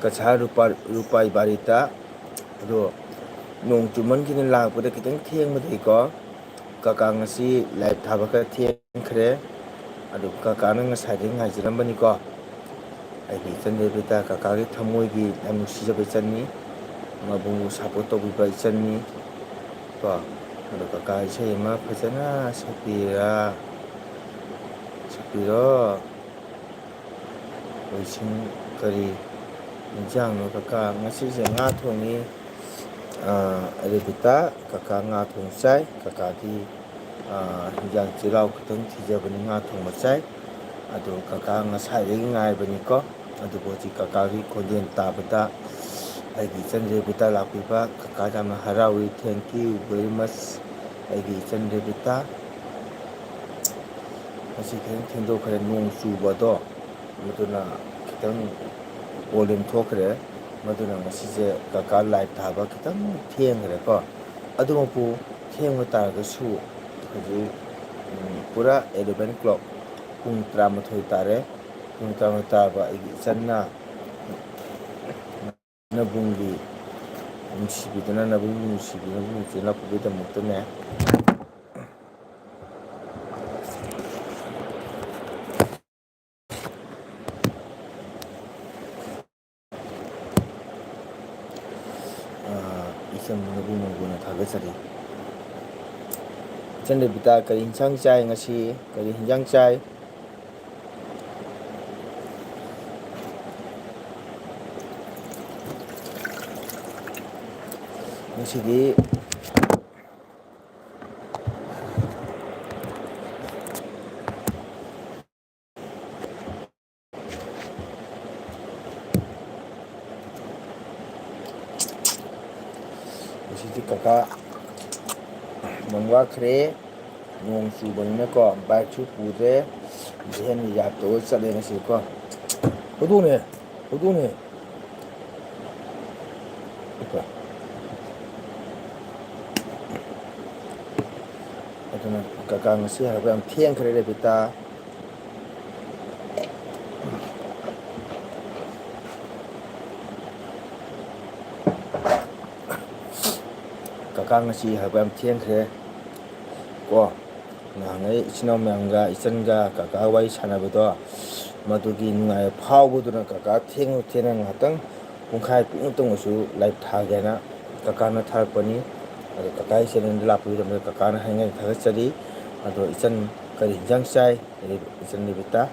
ꯀꯁꯥꯔ ꯔꯨꯄꯥꯏꯕꯥꯔꯤꯗ, ꯑꯗꯣ ꯅꯣꯡ ꯆꯨꯃꯟꯈꯤꯅ ꯂꯥꯛꯄꯗ ꯈꯤꯇꯪ ꯊꯦꯡꯕꯗꯒꯤꯀꯣ, ꯀꯀꯥ ꯉꯁꯤ ꯂꯥꯏꯞ ꯊꯥꯕ ꯈꯔ ꯊꯦꯡꯈ꯭ꯔꯦ꯫ ꯑꯗꯨ ꯀꯀꯥꯅ ꯉꯁꯥꯏꯗꯒꯤ ꯉꯥꯏꯖꯔꯝꯕꯅꯤꯀꯣ꯫ ꯑꯩꯒꯤ ꯏꯆꯟ ꯔꯦꯕꯤꯇꯥ ꯀꯀꯥꯒꯤ ꯊꯃꯣꯏꯒꯤ ꯌꯥꯝ ꯅꯨꯡꯁꯤꯖꯕ ꯏꯆꯟꯅꯤ, ꯃꯕꯨꯡꯕꯨ ꯁꯞꯄꯣꯔꯠ ꯇꯧꯕꯤꯕ ꯏꯆꯟꯅꯤ ꯀꯣ꯫ ꯑꯗꯣ ꯀꯀꯥ ꯏꯁꯩ ꯑꯃ ꯐꯖꯅ ꯁꯛꯄꯤꯔꯣ, ꯑꯣꯏꯁꯤꯡ ꯀꯔꯤ ꯏꯟꯁꯥꯡꯅꯣ ꯀꯀꯥ? ꯉꯁꯤꯁꯦ ꯉꯥ ꯊꯣꯡꯉꯤ ꯔꯦꯕꯤꯇꯥ, ꯀꯀꯥ ꯉꯥ ꯊꯣꯡ ꯆꯥꯏ꯫ ꯀꯀꯥꯗꯤ ꯍꯤꯟꯖꯥꯡ ꯆꯤꯜꯍꯥꯎ ꯈꯤꯇꯪ ꯊꯤꯖꯕꯅꯤ, ꯉꯥ ꯊꯣꯡꯕ ꯆꯥꯏ꯫ ꯑꯗꯣ ꯀꯀꯥ ꯉꯁꯥꯏꯗꯒꯤ ꯉꯥꯏꯕꯅꯤꯀꯣ, ꯑꯗꯨꯕꯨ ꯍꯧꯖꯤꯛ ꯀꯀꯥꯒꯤ ꯈꯣꯟꯖꯦꯜ ꯇꯥꯕꯗ ꯑꯩꯒꯤ ꯏꯆꯟ ꯔꯦꯕꯤꯇꯥ ꯂꯥꯛꯄꯤꯕ ꯀꯀꯥ ꯌꯥꯝꯅ ꯍꯔꯥꯎꯏ꯫ ꯊꯦꯡꯀ꯭ꯌꯨ ꯚꯦꯔꯤ ꯃꯁ ꯑꯩꯒꯤ ꯏꯆꯟ ꯔꯦꯕꯤꯇꯥ꯫ ꯉꯁꯤ ꯈꯤꯇꯪ ꯊꯦꯡꯗꯣꯛꯈ꯭ꯔꯦ, ꯅꯣꯡ ꯆꯨꯕꯗꯣ ꯃꯗꯨꯅ ꯈꯤꯇꯪ ꯄ꯭ꯔꯣꯕ꯭ꯂꯦꯝ ꯊꯣꯛꯈ꯭ꯔꯦ, ꯃꯗꯨꯅ ꯉꯁꯤꯁꯦ ꯀꯀꯥ ꯂꯥꯏꯞ ꯊꯥꯕ ꯈꯤꯇꯪ ꯊꯦꯡꯈ꯭ꯔꯦꯀꯣ꯫ ꯑꯗꯨꯃꯛꯄꯨ ꯊꯦꯡꯕ ꯇꯥꯔꯒꯁꯨ ꯍꯧꯖꯤꯛ ꯄꯨꯔꯥ 11 o'clock ꯄꯨꯡ 12 ꯇꯥꯔꯦ. ꯄꯨꯡ 12 ꯇꯥꯕ ꯑꯩꯒꯤ ꯏꯆꯟꯅ ꯅꯕꯨꯡꯒꯤ ꯅꯨꯡꯁꯤꯕꯤꯗꯨꯅ ꯅꯕꯨꯡꯒꯤ ꯅꯨꯡꯁꯤꯕꯤꯗꯨꯅ ꯅꯕꯨꯡ ꯆꯦꯜꯂꯛꯄꯒꯤꯗꯃꯛꯇꯅꯦ ꯏꯆꯟ ꯅꯕꯨꯡ ꯅꯕꯨꯡꯅ ꯊꯥꯒꯠꯆꯔꯤ. ꯏꯆꯟ ꯔꯦꯕꯤꯇꯥ ꯀꯔꯤ ꯏꯟꯁꯥꯡ ꯆꯥꯏ ꯉꯁꯤ? ꯀꯔꯤ ꯍꯤꯟꯖꯥꯡ ꯆꯥꯏ? ꯉꯁꯤꯗꯤ ꯀꯀꯥ ꯃꯪꯂꯥꯛꯈ꯭ꯔꯦ. ꯅꯣꯡ ꯆꯨꯕꯅꯤꯅꯀꯣ ꯕꯥꯏꯛꯁꯨ ꯄꯨꯗ꯭ꯔꯦ. ꯚꯦꯟ ꯔꯤꯖꯥꯕ ꯇꯧꯔ ꯆꯠꯂꯦ ꯉꯁꯤꯀꯣ. ꯍꯧꯗꯣꯡꯅꯦ ꯍꯧꯗꯣꯡꯅꯦ. ꯑꯗꯨꯅ ꯀꯀꯥ ꯉꯁꯤ ꯍꯜꯂꯛꯄ ꯌꯥꯝ ꯊꯦꯡꯈ꯭ꯔꯦ ꯔꯦꯕꯤꯇꯥ. ꯀꯀꯥ ꯉꯁꯤ ꯍꯜꯂꯛꯄ ꯌꯥꯝ ꯊꯦꯡꯈ꯭ꯔꯦ ꯀꯣ. ꯅꯍꯥꯟꯉꯩ ꯏꯆꯤꯟ ꯏꯅꯥꯎ ꯃꯌꯥꯝꯒ ꯏꯆꯟꯒ ꯀꯀꯥ ꯋꯥꯔꯤ ꯁꯥꯟꯅꯕꯗꯣ ꯃꯗꯨꯒꯤ ꯅꯨꯡꯉꯥꯏꯕ ꯐꯥꯎꯕꯗꯨꯅ ꯀꯀꯥ ꯊꯦꯡꯉ ꯉꯥꯏꯍꯥꯛꯇꯪ ꯄꯨꯡꯈꯥꯏ ꯄꯨꯡꯃꯨꯛꯇꯪ ꯑꯣꯏꯁꯨ ꯂꯥꯏꯚ ꯊꯥꯒꯦꯅ ꯀꯀꯥꯅ ꯊꯥꯔꯛꯄꯅꯤ. ꯑꯗꯣ ꯀꯀꯥꯒꯤ ꯆꯦꯅꯦꯜꯗ ꯂꯥꯛꯄꯒꯤꯗꯃꯛꯇ ꯀꯀꯥꯅ ꯍꯥꯏꯅ ꯊꯥꯒꯠꯆꯔꯤ. ꯑꯗꯣ ꯏꯆꯟ ꯀꯔꯤ ꯍꯤꯟꯖꯥꯡ ꯆꯥꯏ? ꯏꯆꯟ ꯔꯦꯕꯤꯇꯥ?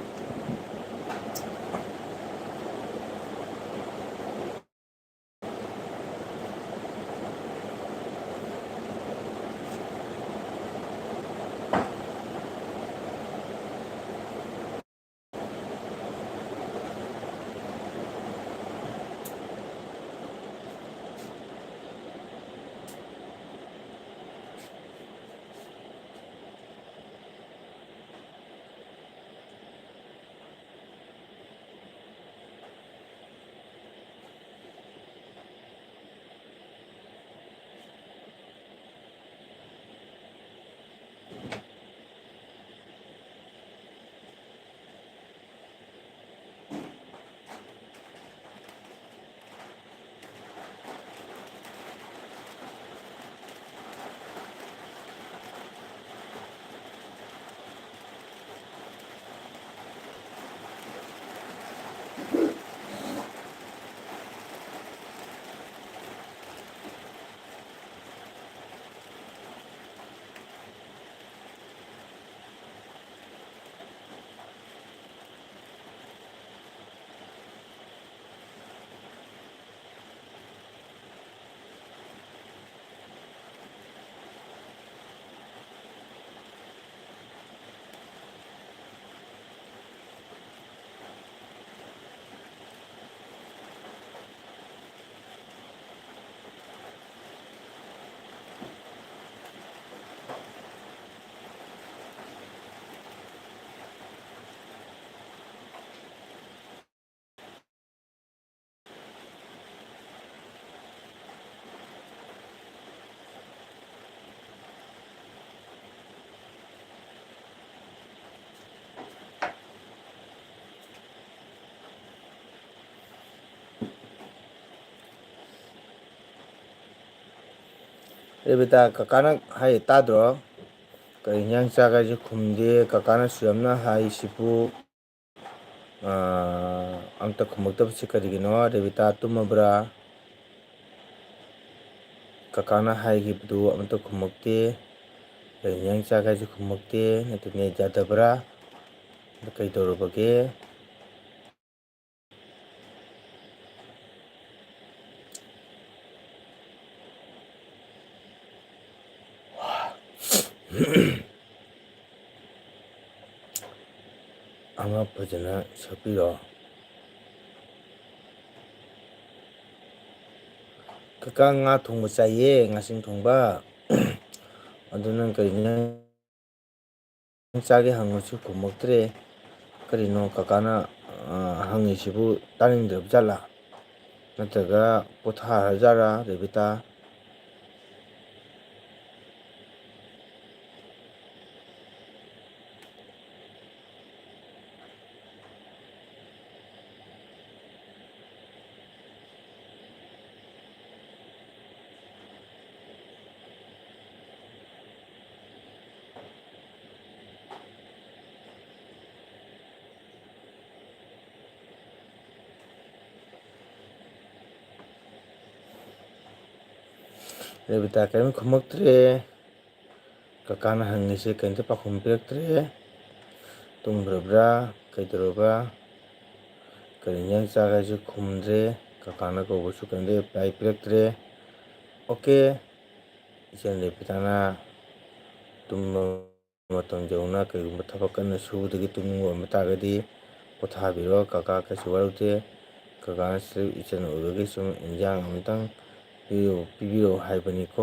ꯔꯦꯕꯤꯇꯥ ꯀꯀꯥꯅ ꯍꯥꯏ ꯇꯥꯗ꯭ꯔꯣ? ꯀꯔꯤ ꯍꯤꯟꯖꯥꯡ ꯆꯥꯒꯦ ꯍꯥꯏꯁꯨ ꯈꯨꯝꯗꯦ. ꯀꯀꯥꯅꯁꯨ ꯌꯥꯝꯅ ꯍꯥꯏꯁꯤꯕꯨ ꯑꯝꯇ ꯈꯨꯝꯃꯛꯇꯕꯁꯤ ꯀꯔꯤꯒꯤꯅꯣ? ꯔꯦꯕꯤꯇꯥ ꯇꯨꯝꯃꯕ꯭ꯔꯥ? ꯀꯀꯥꯅ ꯍꯥꯏꯈꯤꯕꯗꯨ ꯑꯃꯇ ꯈꯨꯝꯃꯛꯇꯦ. ꯀꯔꯤ ꯍꯤꯟꯖꯥꯡ ꯆꯥꯒꯦ ꯍꯥꯏꯁꯨ ꯈꯨꯝꯃꯛꯇꯦ. ꯅꯠꯇ꯭ꯔꯒ ꯅꯦꯠ ꯌꯥꯗꯕ꯭ꯔꯥ? ꯀꯩꯗꯧꯔꯕꯒꯦ? ꯑꯃ ꯐꯖꯅ ꯁꯛꯄꯤꯔꯣ. ꯀꯀꯥ ꯉꯥ ꯊꯣꯡꯕ ꯆꯥꯏꯌꯦ, ꯉꯥꯆꯤꯡ ꯊꯣꯡꯕ. ꯑꯗꯨ ꯅꯪ ꯀꯔꯤ ꯍꯤꯟꯖꯥꯡ ꯆꯥꯒꯦ ꯍꯪꯉꯁꯨ ꯈꯨꯝꯃꯛꯇ꯭ꯔꯦ. ꯀꯔꯤꯅꯣ ꯀꯀꯥꯅ ꯍꯪꯉꯤꯁꯤꯕꯨ ꯇꯥꯅꯤꯡꯗ꯭ꯔꯕ ꯖꯥꯠꯂꯥ? ꯅꯠꯇ꯭ꯔꯒ ꯄꯣꯊꯥꯔꯖꯥꯠꯂꯥ? ꯔꯦꯕꯤꯇꯥ ꯔꯦꯕꯤꯇꯥ ꯀꯔꯤꯝ ꯈꯨꯝꯃꯛꯇ꯭ꯔꯦ꯫ ꯀꯀꯥꯅ ꯍꯪꯉꯤꯁꯦ ꯀꯔꯤꯝꯇ ꯄꯥꯎꯈꯨꯝ ꯄꯤꯔꯛꯇ꯭ꯔꯦ꯫ ꯇꯨꯝꯈ꯭ꯔꯕ꯭ꯔꯥ ꯀꯩꯗꯧꯔꯕ꯭ꯔꯥ ꯀꯔꯤ ꯏꯟꯖꯥꯡ ꯆꯥꯒꯦꯁꯨ ꯈꯨꯝꯗ꯭ꯔꯦ꯫ ꯀꯀꯥꯅ ꯀꯧꯕꯁꯨ ꯀꯔꯤꯝꯇ ꯔꯤꯄ꯭ꯂꯥꯏ ꯄꯤꯔꯛꯇ꯭ꯔꯦ꯫ ꯑꯣꯀꯦ ꯏꯆꯟ ꯔꯦꯕꯤꯇꯥꯅ ꯇꯨꯝꯕ ꯃꯇꯝ ꯌꯧꯅ ꯀꯔꯤꯒꯨꯝꯕ ꯊꯕꯛ ꯀꯟꯅ ꯁꯨꯕꯗꯒꯤ ꯇꯨꯝꯅꯤꯡꯕ ꯑꯣꯏꯔꯝꯕ ꯇꯥꯔꯒꯗꯤ ꯄꯣꯊꯥꯕꯤꯔꯣ ꯀꯀꯥ ꯀꯩꯁꯨ ꯋꯥꯔꯧꯗꯦ꯫ ꯀꯀꯥꯅꯁꯨ ꯏꯆꯟ ꯑꯣꯏꯕꯒꯤ ꯁꯨꯝ ꯏꯟꯖꯥꯡ ꯑꯃꯇꯪ ꯄꯤꯕꯤꯔꯛꯎ ꯍꯥꯏꯕꯅꯤꯀꯣ꯫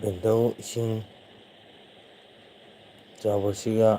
ꯕꯦꯟꯗꯧ ꯏꯁꯤꯡ ꯆꯥꯎꯕꯁꯤꯒ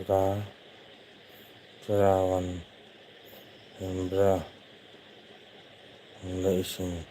ꯀꯀꯥ ꯆꯔꯥꯋꯥꯟ ꯍꯦꯟꯕ꯭ꯔꯥ ꯗ ꯏꯁꯤꯡ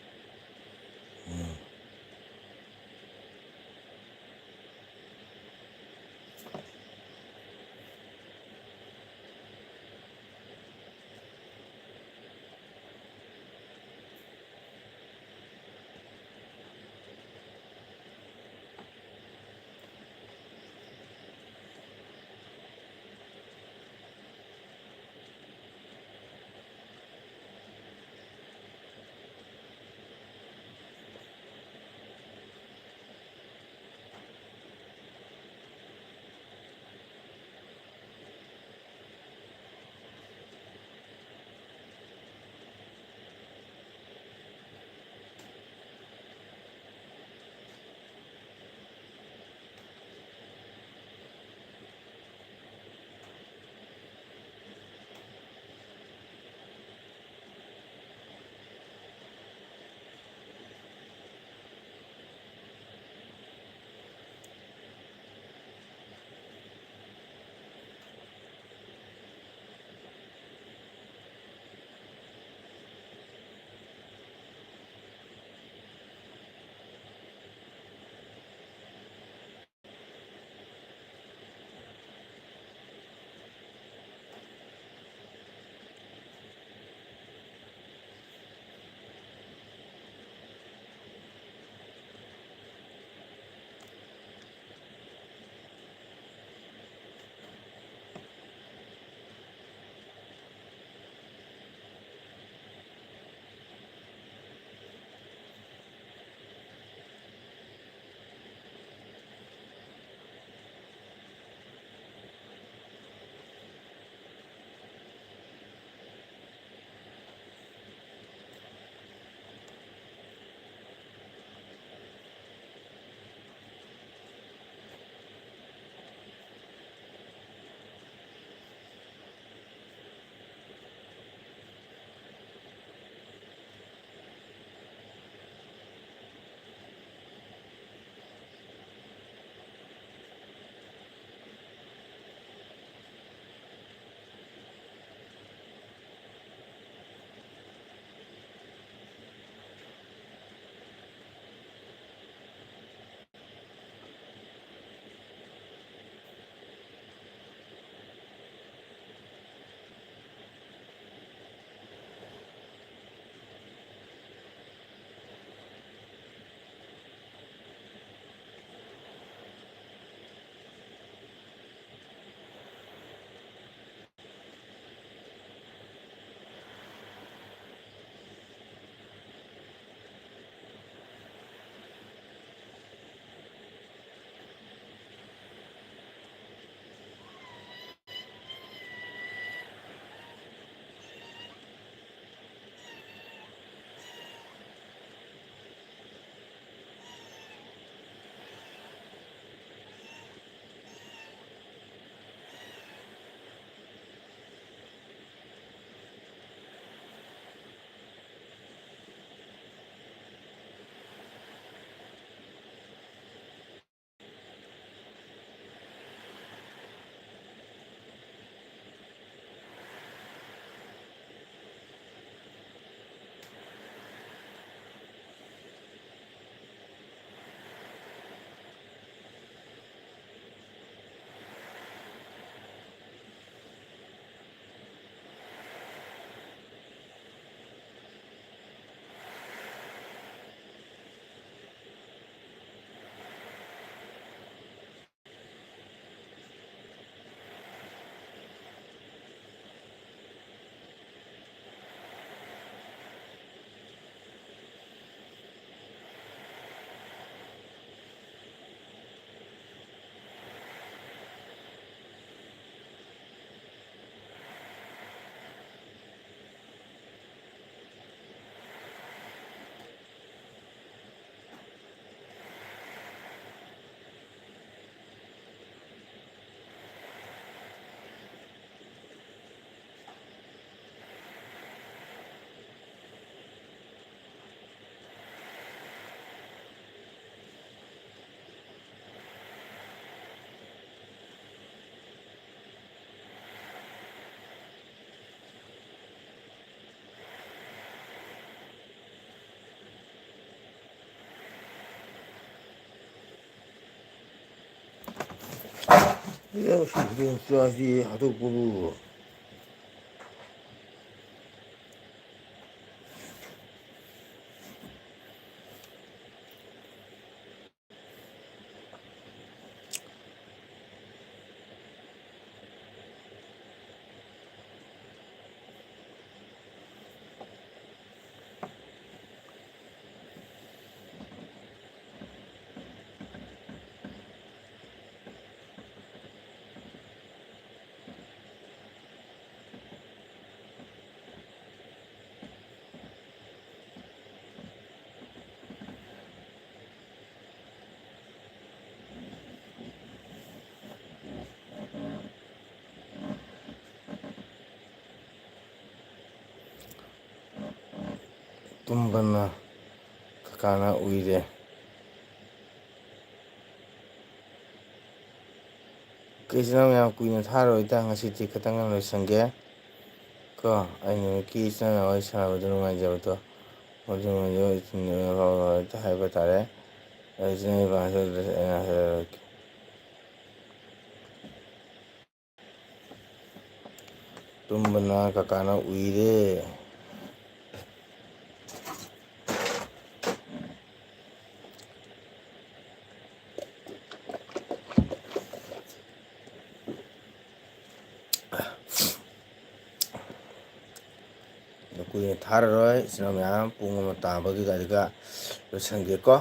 ꯁꯤ ꯈꯨꯗꯣꯡꯆꯥꯁꯤ ꯍꯥꯠꯇꯣꯛꯄꯕꯨ ꯇꯨꯝꯕꯅ ꯀꯀꯥꯅ ꯎꯏꯔꯦ꯫ ꯀꯩꯁꯤꯅ ꯌꯥꯝ ꯀꯨꯏꯅ ꯊꯥꯔꯣꯏꯗ ꯉꯁꯤꯗꯤ ꯈꯤꯇꯪ ꯂꯣꯏꯁꯟꯒꯦ ꯀꯣ ꯑꯩ ꯅꯨꯃꯤꯠꯀꯤ ꯏꯆꯤꯟꯅꯥꯎ ꯋꯥꯔꯤ ꯁꯥꯟꯅꯕꯗ ꯅꯨꯡꯉꯥꯏꯖꯕꯗꯣ ꯍꯥꯏꯕ ꯇꯥꯔꯦ꯫ ꯇꯨꯝꯕꯅ ꯀꯀꯥꯅ ꯎꯏꯔꯦ꯫ ꯀꯨꯏꯅ ꯊꯥꯔꯔꯣꯏ ꯏꯆꯤꯟꯅꯥꯎ ꯃꯌꯥꯝ ꯄꯨꯡ ꯑꯃ ꯇꯥꯕꯒꯤ ꯒꯥꯔꯤꯒ ꯂꯣꯏꯁꯟꯒꯦꯀꯣ꯫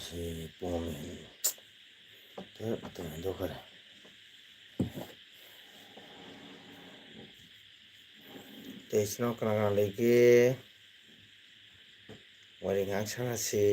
ꯁꯤ ꯄꯨꯡ ꯑꯃ ꯍꯦꯟꯗꯣꯛꯈꯔꯦ꯫ ꯏꯆꯤꯟ ꯏꯅꯥꯎ ꯀꯅꯥ ꯀꯅꯥ ꯂꯩꯒꯦ ꯋꯥꯔꯤ ꯉꯥꯏꯍꯥꯛ ꯁꯥꯟꯅꯁꯤ꯫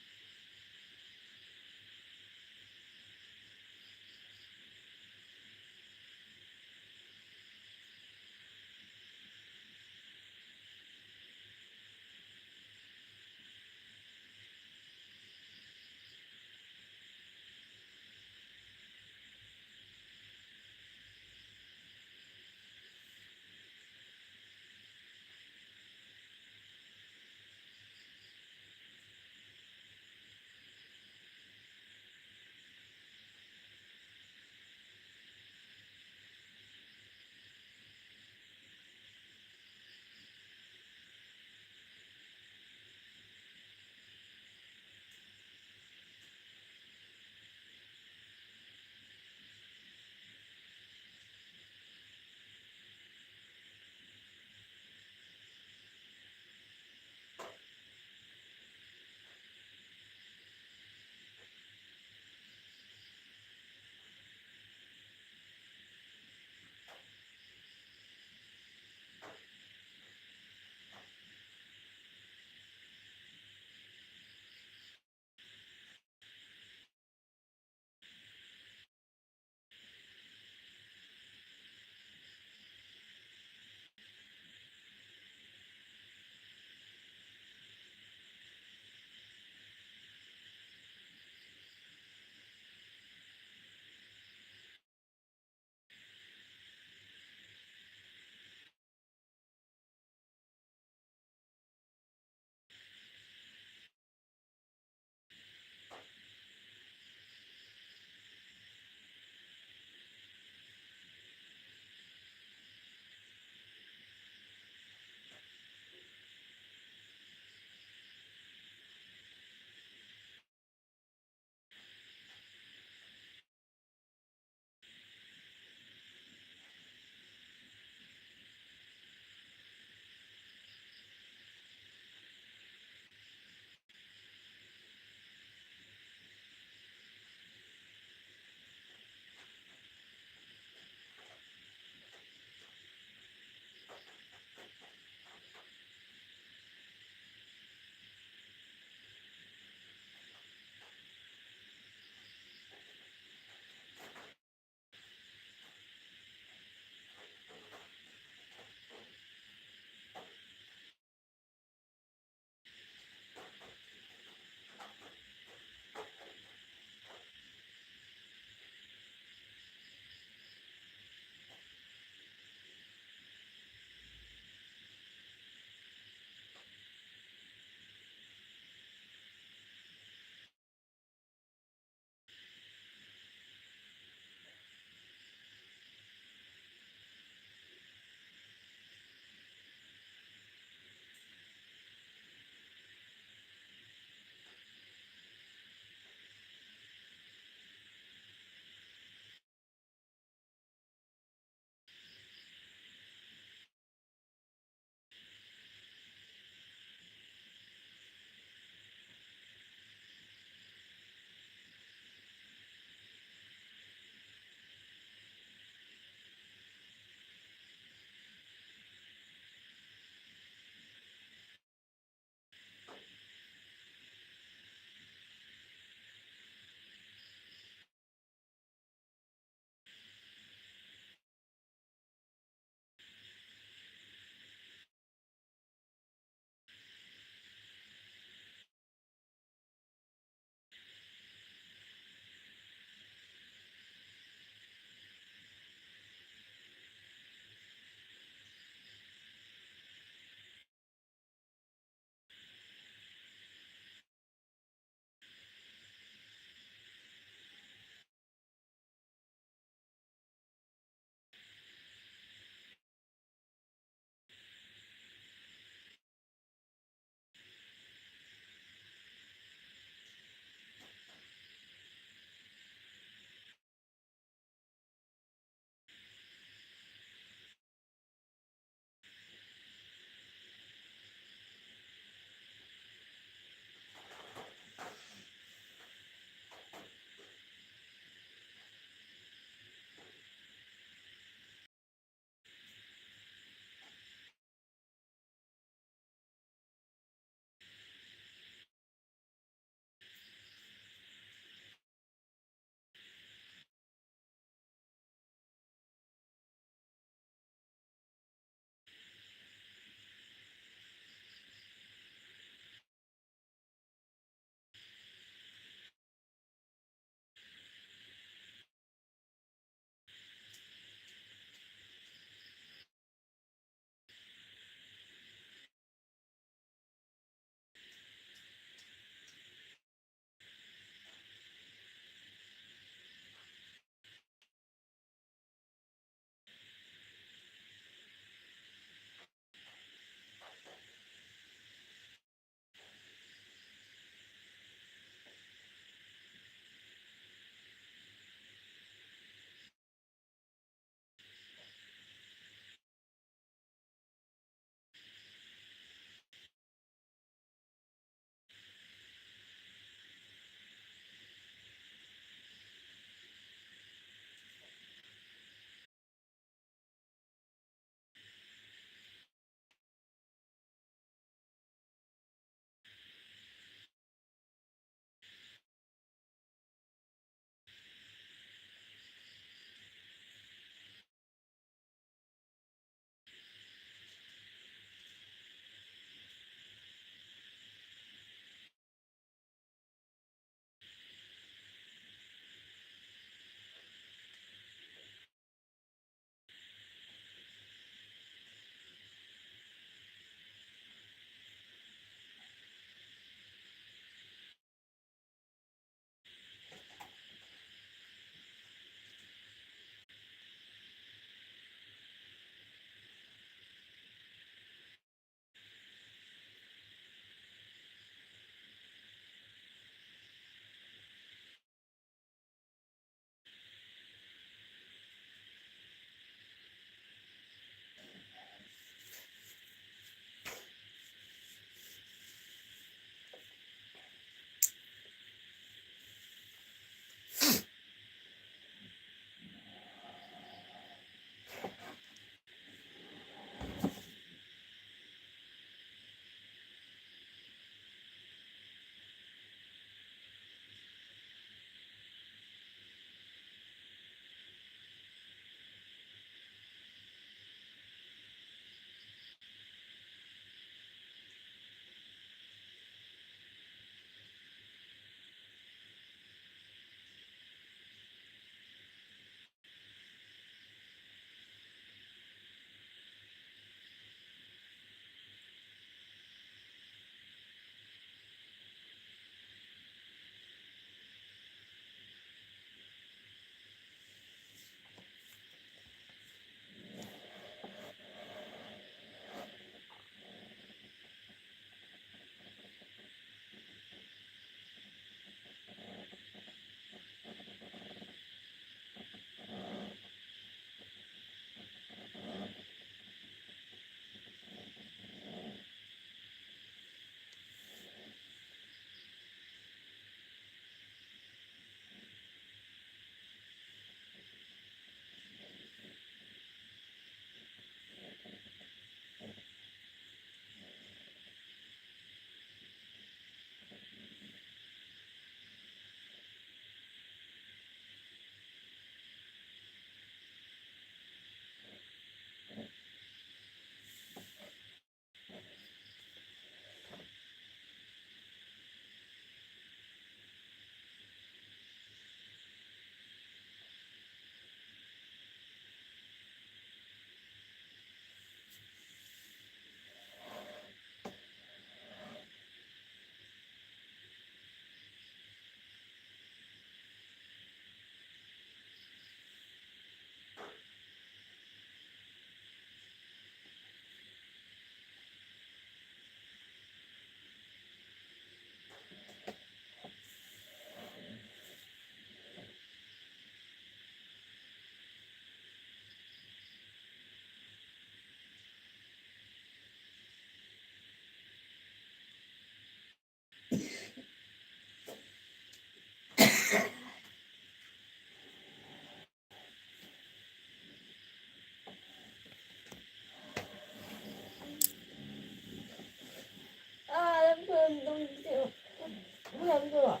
不然这个，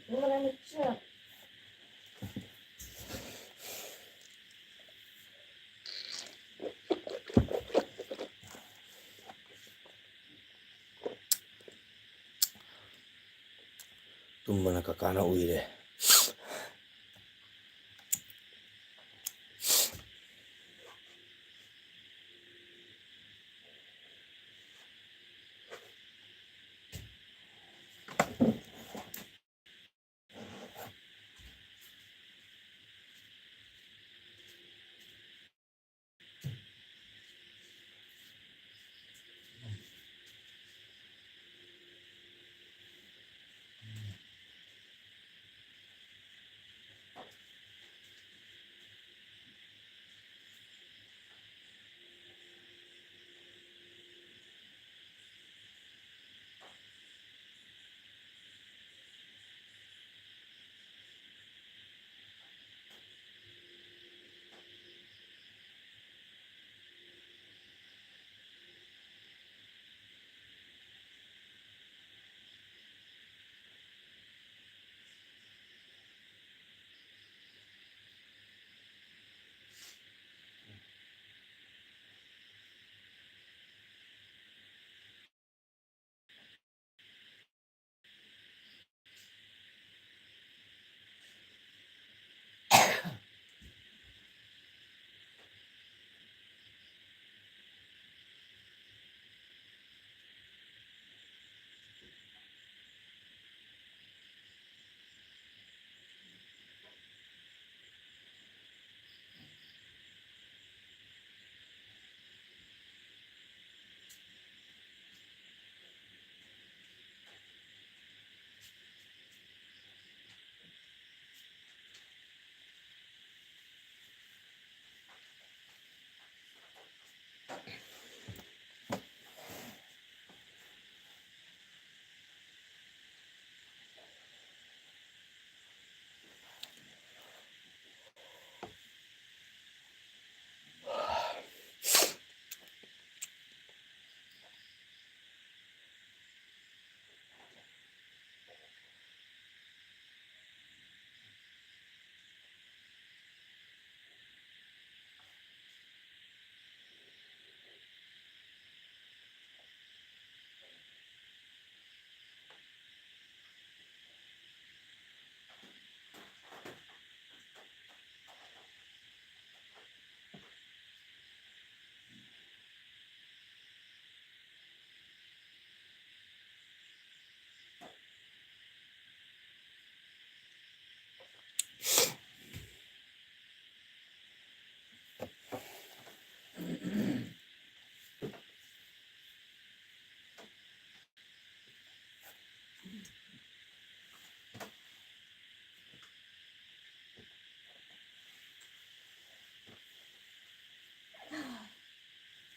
我本来没吃。ꯇꯨꯝꯕꯅ ꯀꯀꯥꯅ ꯎꯏꯔꯦ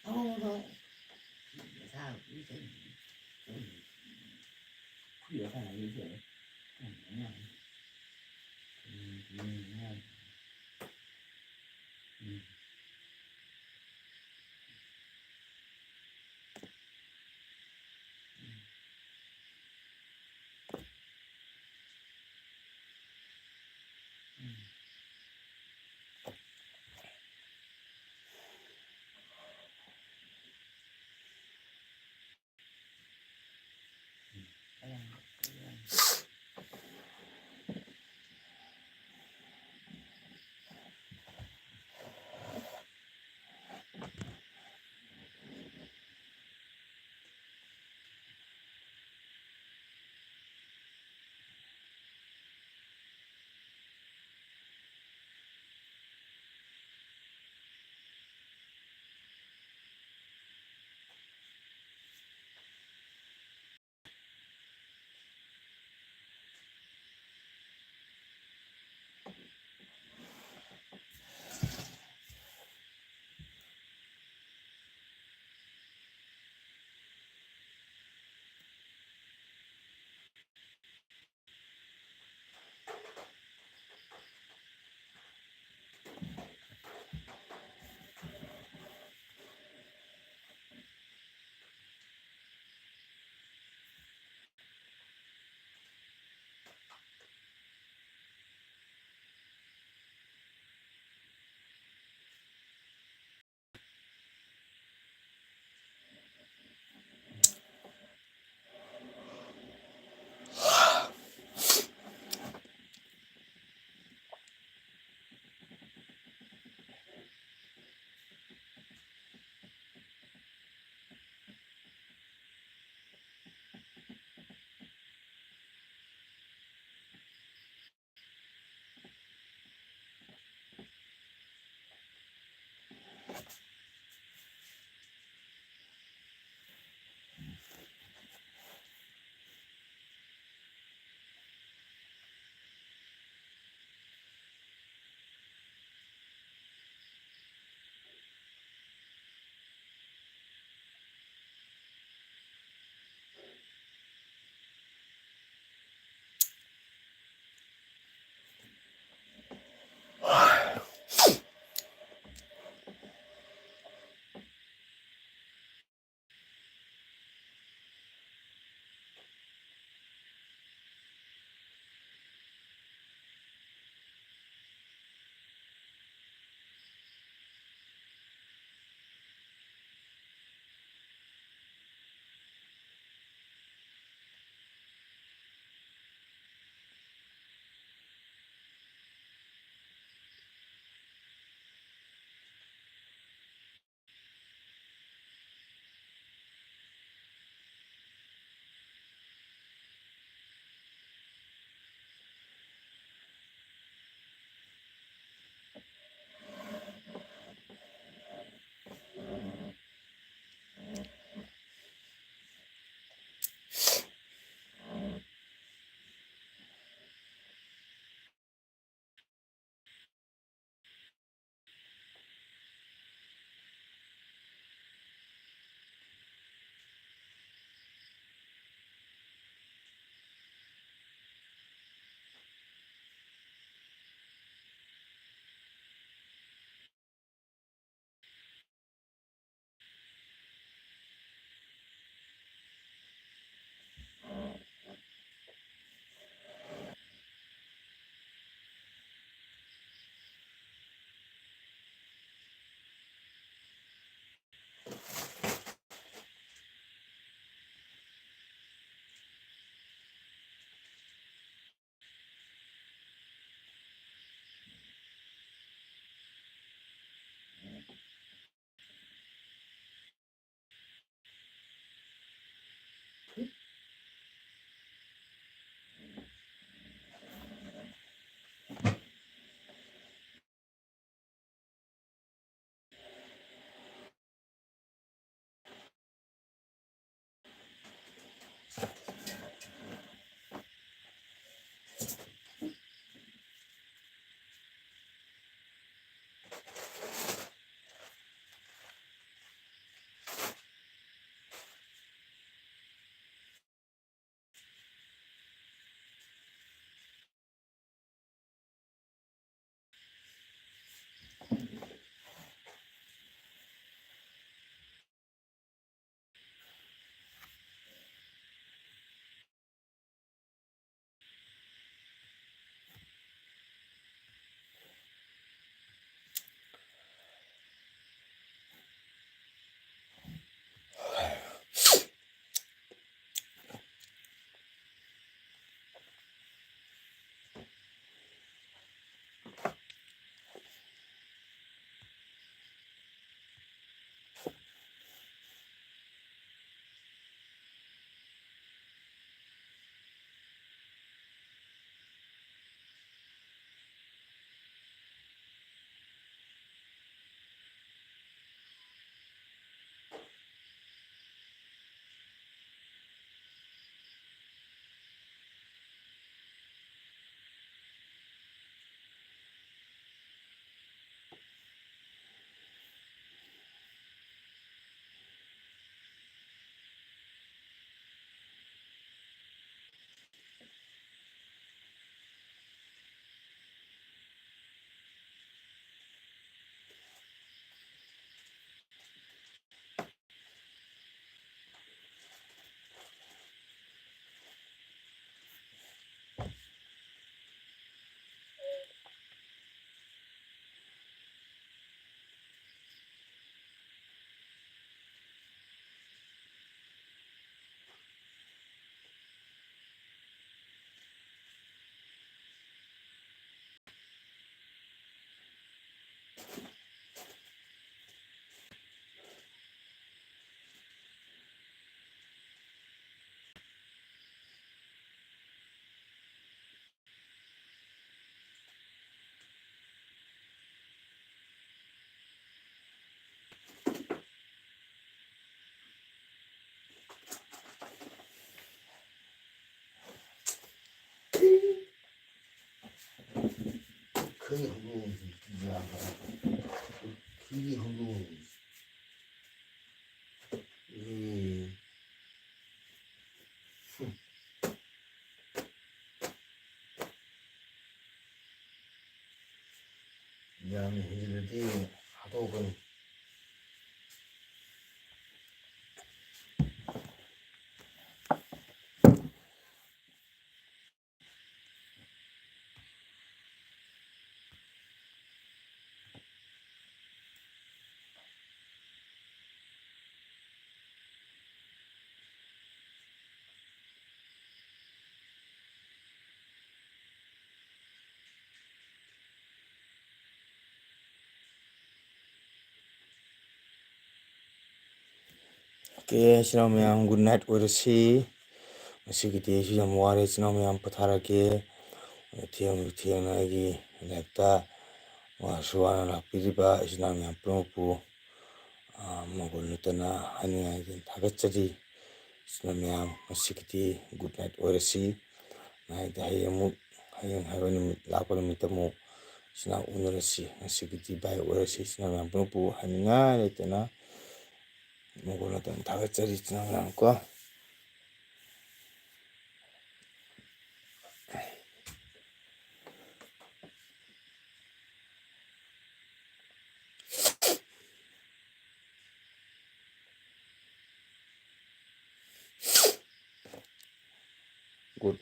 哦，啥危险？去了看危险，嗯，嗯。哎呀， khơi không đủ làm khi không đủ thì làm thì 하도록 오케이, 신호 명 굿나잇 오르시. ꯉꯁꯤꯒꯤꯗꯤ ꯑꯩꯁꯨ ꯌꯥꯝ ꯋꯥꯔꯦ ꯏꯆꯤꯟ ꯏꯅꯥꯎ ꯃꯌꯥꯝ ꯄꯣꯊꯥꯔꯒꯦ ꯊꯦꯡꯅ ꯑꯩꯒꯤ ꯂꯥꯏꯐꯇ ꯋꯥꯁꯨ ꯋꯥꯅ ꯂꯥꯛꯄꯤꯔꯤꯕ ꯏꯆꯤꯟ ꯏꯅꯥꯎ ꯃꯌꯥꯝ ꯄꯨꯝꯅꯃꯛꯄꯨ ꯃꯒꯨꯟ ꯂꯩꯇꯅ ꯍꯥꯏꯅꯤꯡꯉꯥꯏ ꯊꯥꯒꯠꯆꯔꯤ ꯏꯆꯤꯟ ꯏꯅꯥꯎ ꯃꯌꯥꯝ ꯉꯁꯤꯒꯤꯗꯤ ꯒꯨꯗ ꯅꯥꯏꯠ ꯑꯣꯏꯔꯁꯤ ꯍꯥꯏꯗꯤ ꯍꯌꯦꯡ ꯍꯥꯏꯕ ꯅꯨꯃꯤꯠ ꯂꯥꯛꯄ ꯅꯨꯃꯤꯠꯇ ꯑꯃꯨꯛ ꯏꯆꯤꯟ ꯏꯅꯥꯎ ꯎꯅꯔꯁꯤ ꯉꯁꯤꯒꯤꯗꯤ ꯕꯥꯏ ꯑꯣꯏꯔꯁꯤ ꯏꯆꯤꯟ ꯏꯅꯥꯎ ꯃꯌꯥꯝ ꯄꯨꯝꯅꯃꯛꯄꯨ ꯍꯥꯏꯅꯤꯡꯉꯥꯏ ꯂꯩꯇꯅ ꯃꯒꯨꯟ ꯂꯩꯇꯅ ꯊꯥꯒꯠꯆꯔꯤ ꯏꯆꯤꯟ ꯏꯅꯥꯎ ꯃꯌꯥꯝ ꯀꯣ. Good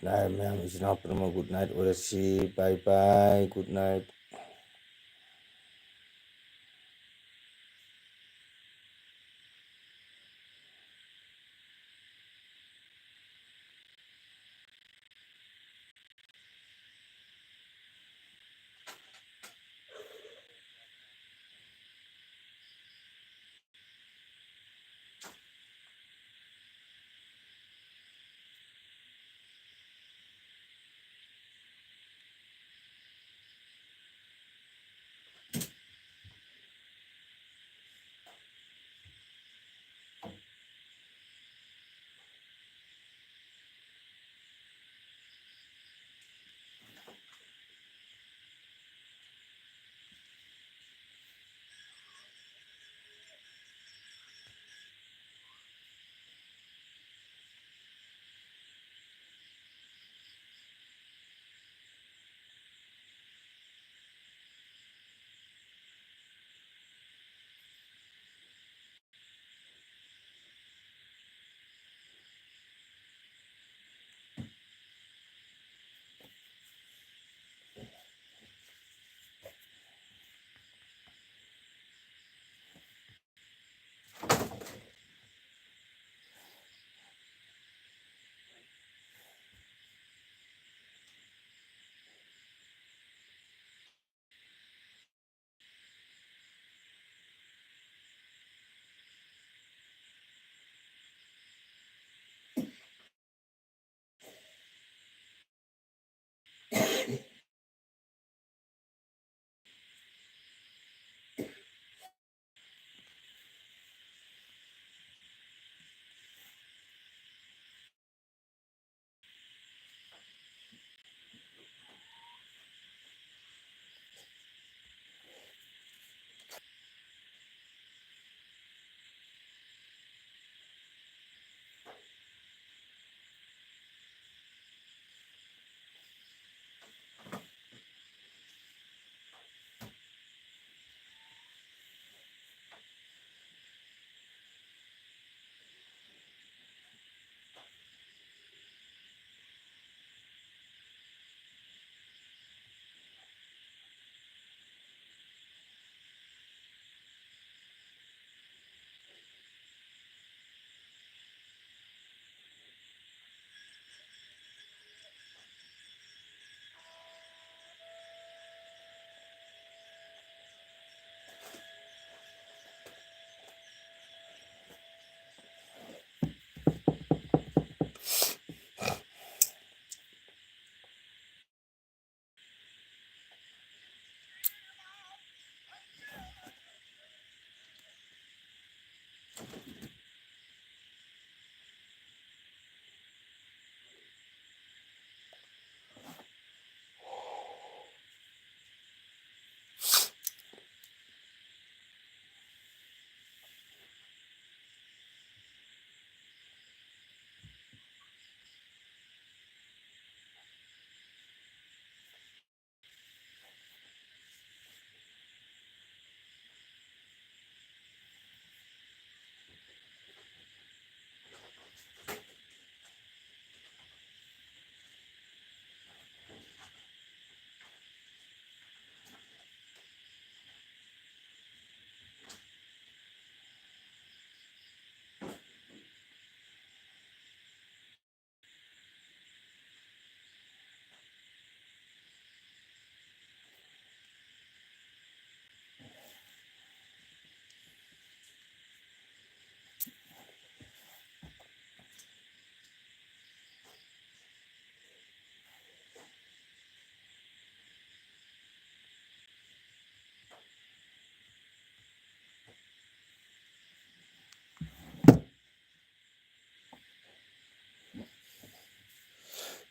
night ma'am. It's not promo. Good night. Orashi. Bye bye. Good night.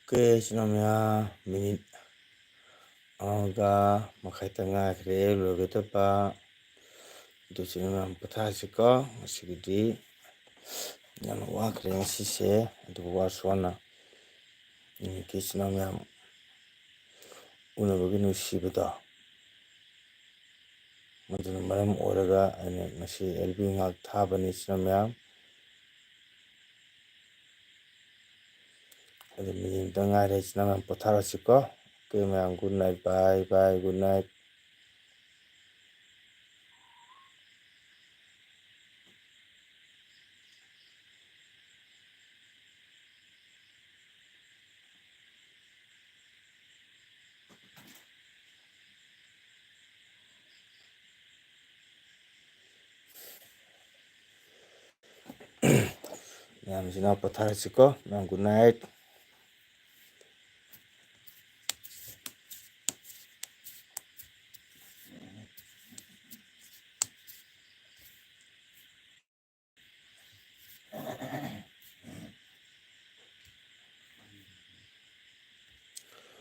ꯀꯦꯁꯤꯅꯃꯌꯥ ꯃꯤꯅꯤꯠ ꯑꯃꯒ ꯃꯈꯥꯏꯇ ꯉꯥꯏꯈ꯭ꯔꯦ ꯂꯣꯏꯒꯗꯕ ꯑꯗꯨꯁꯤꯅ ꯃꯌꯥꯝ ꯄꯣꯊꯥꯁꯤꯀꯣ ꯉꯁꯤꯒꯤꯗꯤ ꯌꯥꯝꯅ ꯋꯥꯈ꯭ꯔꯦ ꯉꯁꯤꯁꯦ ꯑꯗꯨꯕꯨ ꯋꯥꯔꯁꯨ ꯋꯥꯅ ꯏꯆꯤꯟ ꯏꯅꯥꯎ ꯃꯌꯥꯝ ꯎꯅꯕꯒꯤ ꯅꯨꯡꯁꯤꯕꯗꯣ ꯃꯗꯨꯅ ꯃꯔꯝ ꯑꯣꯏꯔꯒ ꯑꯩꯅ ꯉꯁꯤ ꯑꯦꯜꯕꯤ ꯉꯥꯛ ꯊꯥꯕꯅꯤ ꯏꯆꯤꯟ ꯏꯅꯥꯎ ꯃꯌꯥꯝ ꯑꯗꯨ ꯃꯤꯅꯤꯠꯇ ꯉꯥꯏꯔꯦ ꯏꯆꯤꯟ ꯏꯅꯥꯎ ꯃꯌꯥꯝ ꯄꯣꯊꯥꯔꯁꯤꯀꯣ ꯑꯣꯀꯦ ꯃꯌꯥꯝ ꯒꯨꯗ ꯅꯥꯏꯠ ꯕꯥꯏ ꯕꯥꯏ ꯒꯨꯗ ꯅꯥꯏꯠ ꯃꯌꯥꯝꯁꯤꯅ ꯄꯣꯊꯥꯔꯁꯤꯀꯣ ꯃꯌꯥꯝ ꯒꯨꯗ ꯅꯥꯏꯠ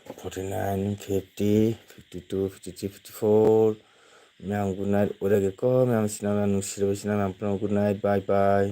(49, 50, 52, 53, 54) ꯃꯌꯥꯝ ꯒꯨꯗ ꯅꯥꯏꯠ ꯑꯣꯏꯔꯒꯦꯀꯣ ꯃꯌꯥꯝ ꯏꯆꯤꯟ ꯏꯅꯥꯎ ꯅꯨꯡꯁꯤꯔꯕ ꯏꯆꯤꯟ ꯏꯅꯥꯎ ꯃꯌꯥꯝ ꯄꯨꯝꯅꯃꯛ ꯒꯨꯗ ꯅꯥꯏꯠ ꯕꯥꯏ ꯕꯥꯏ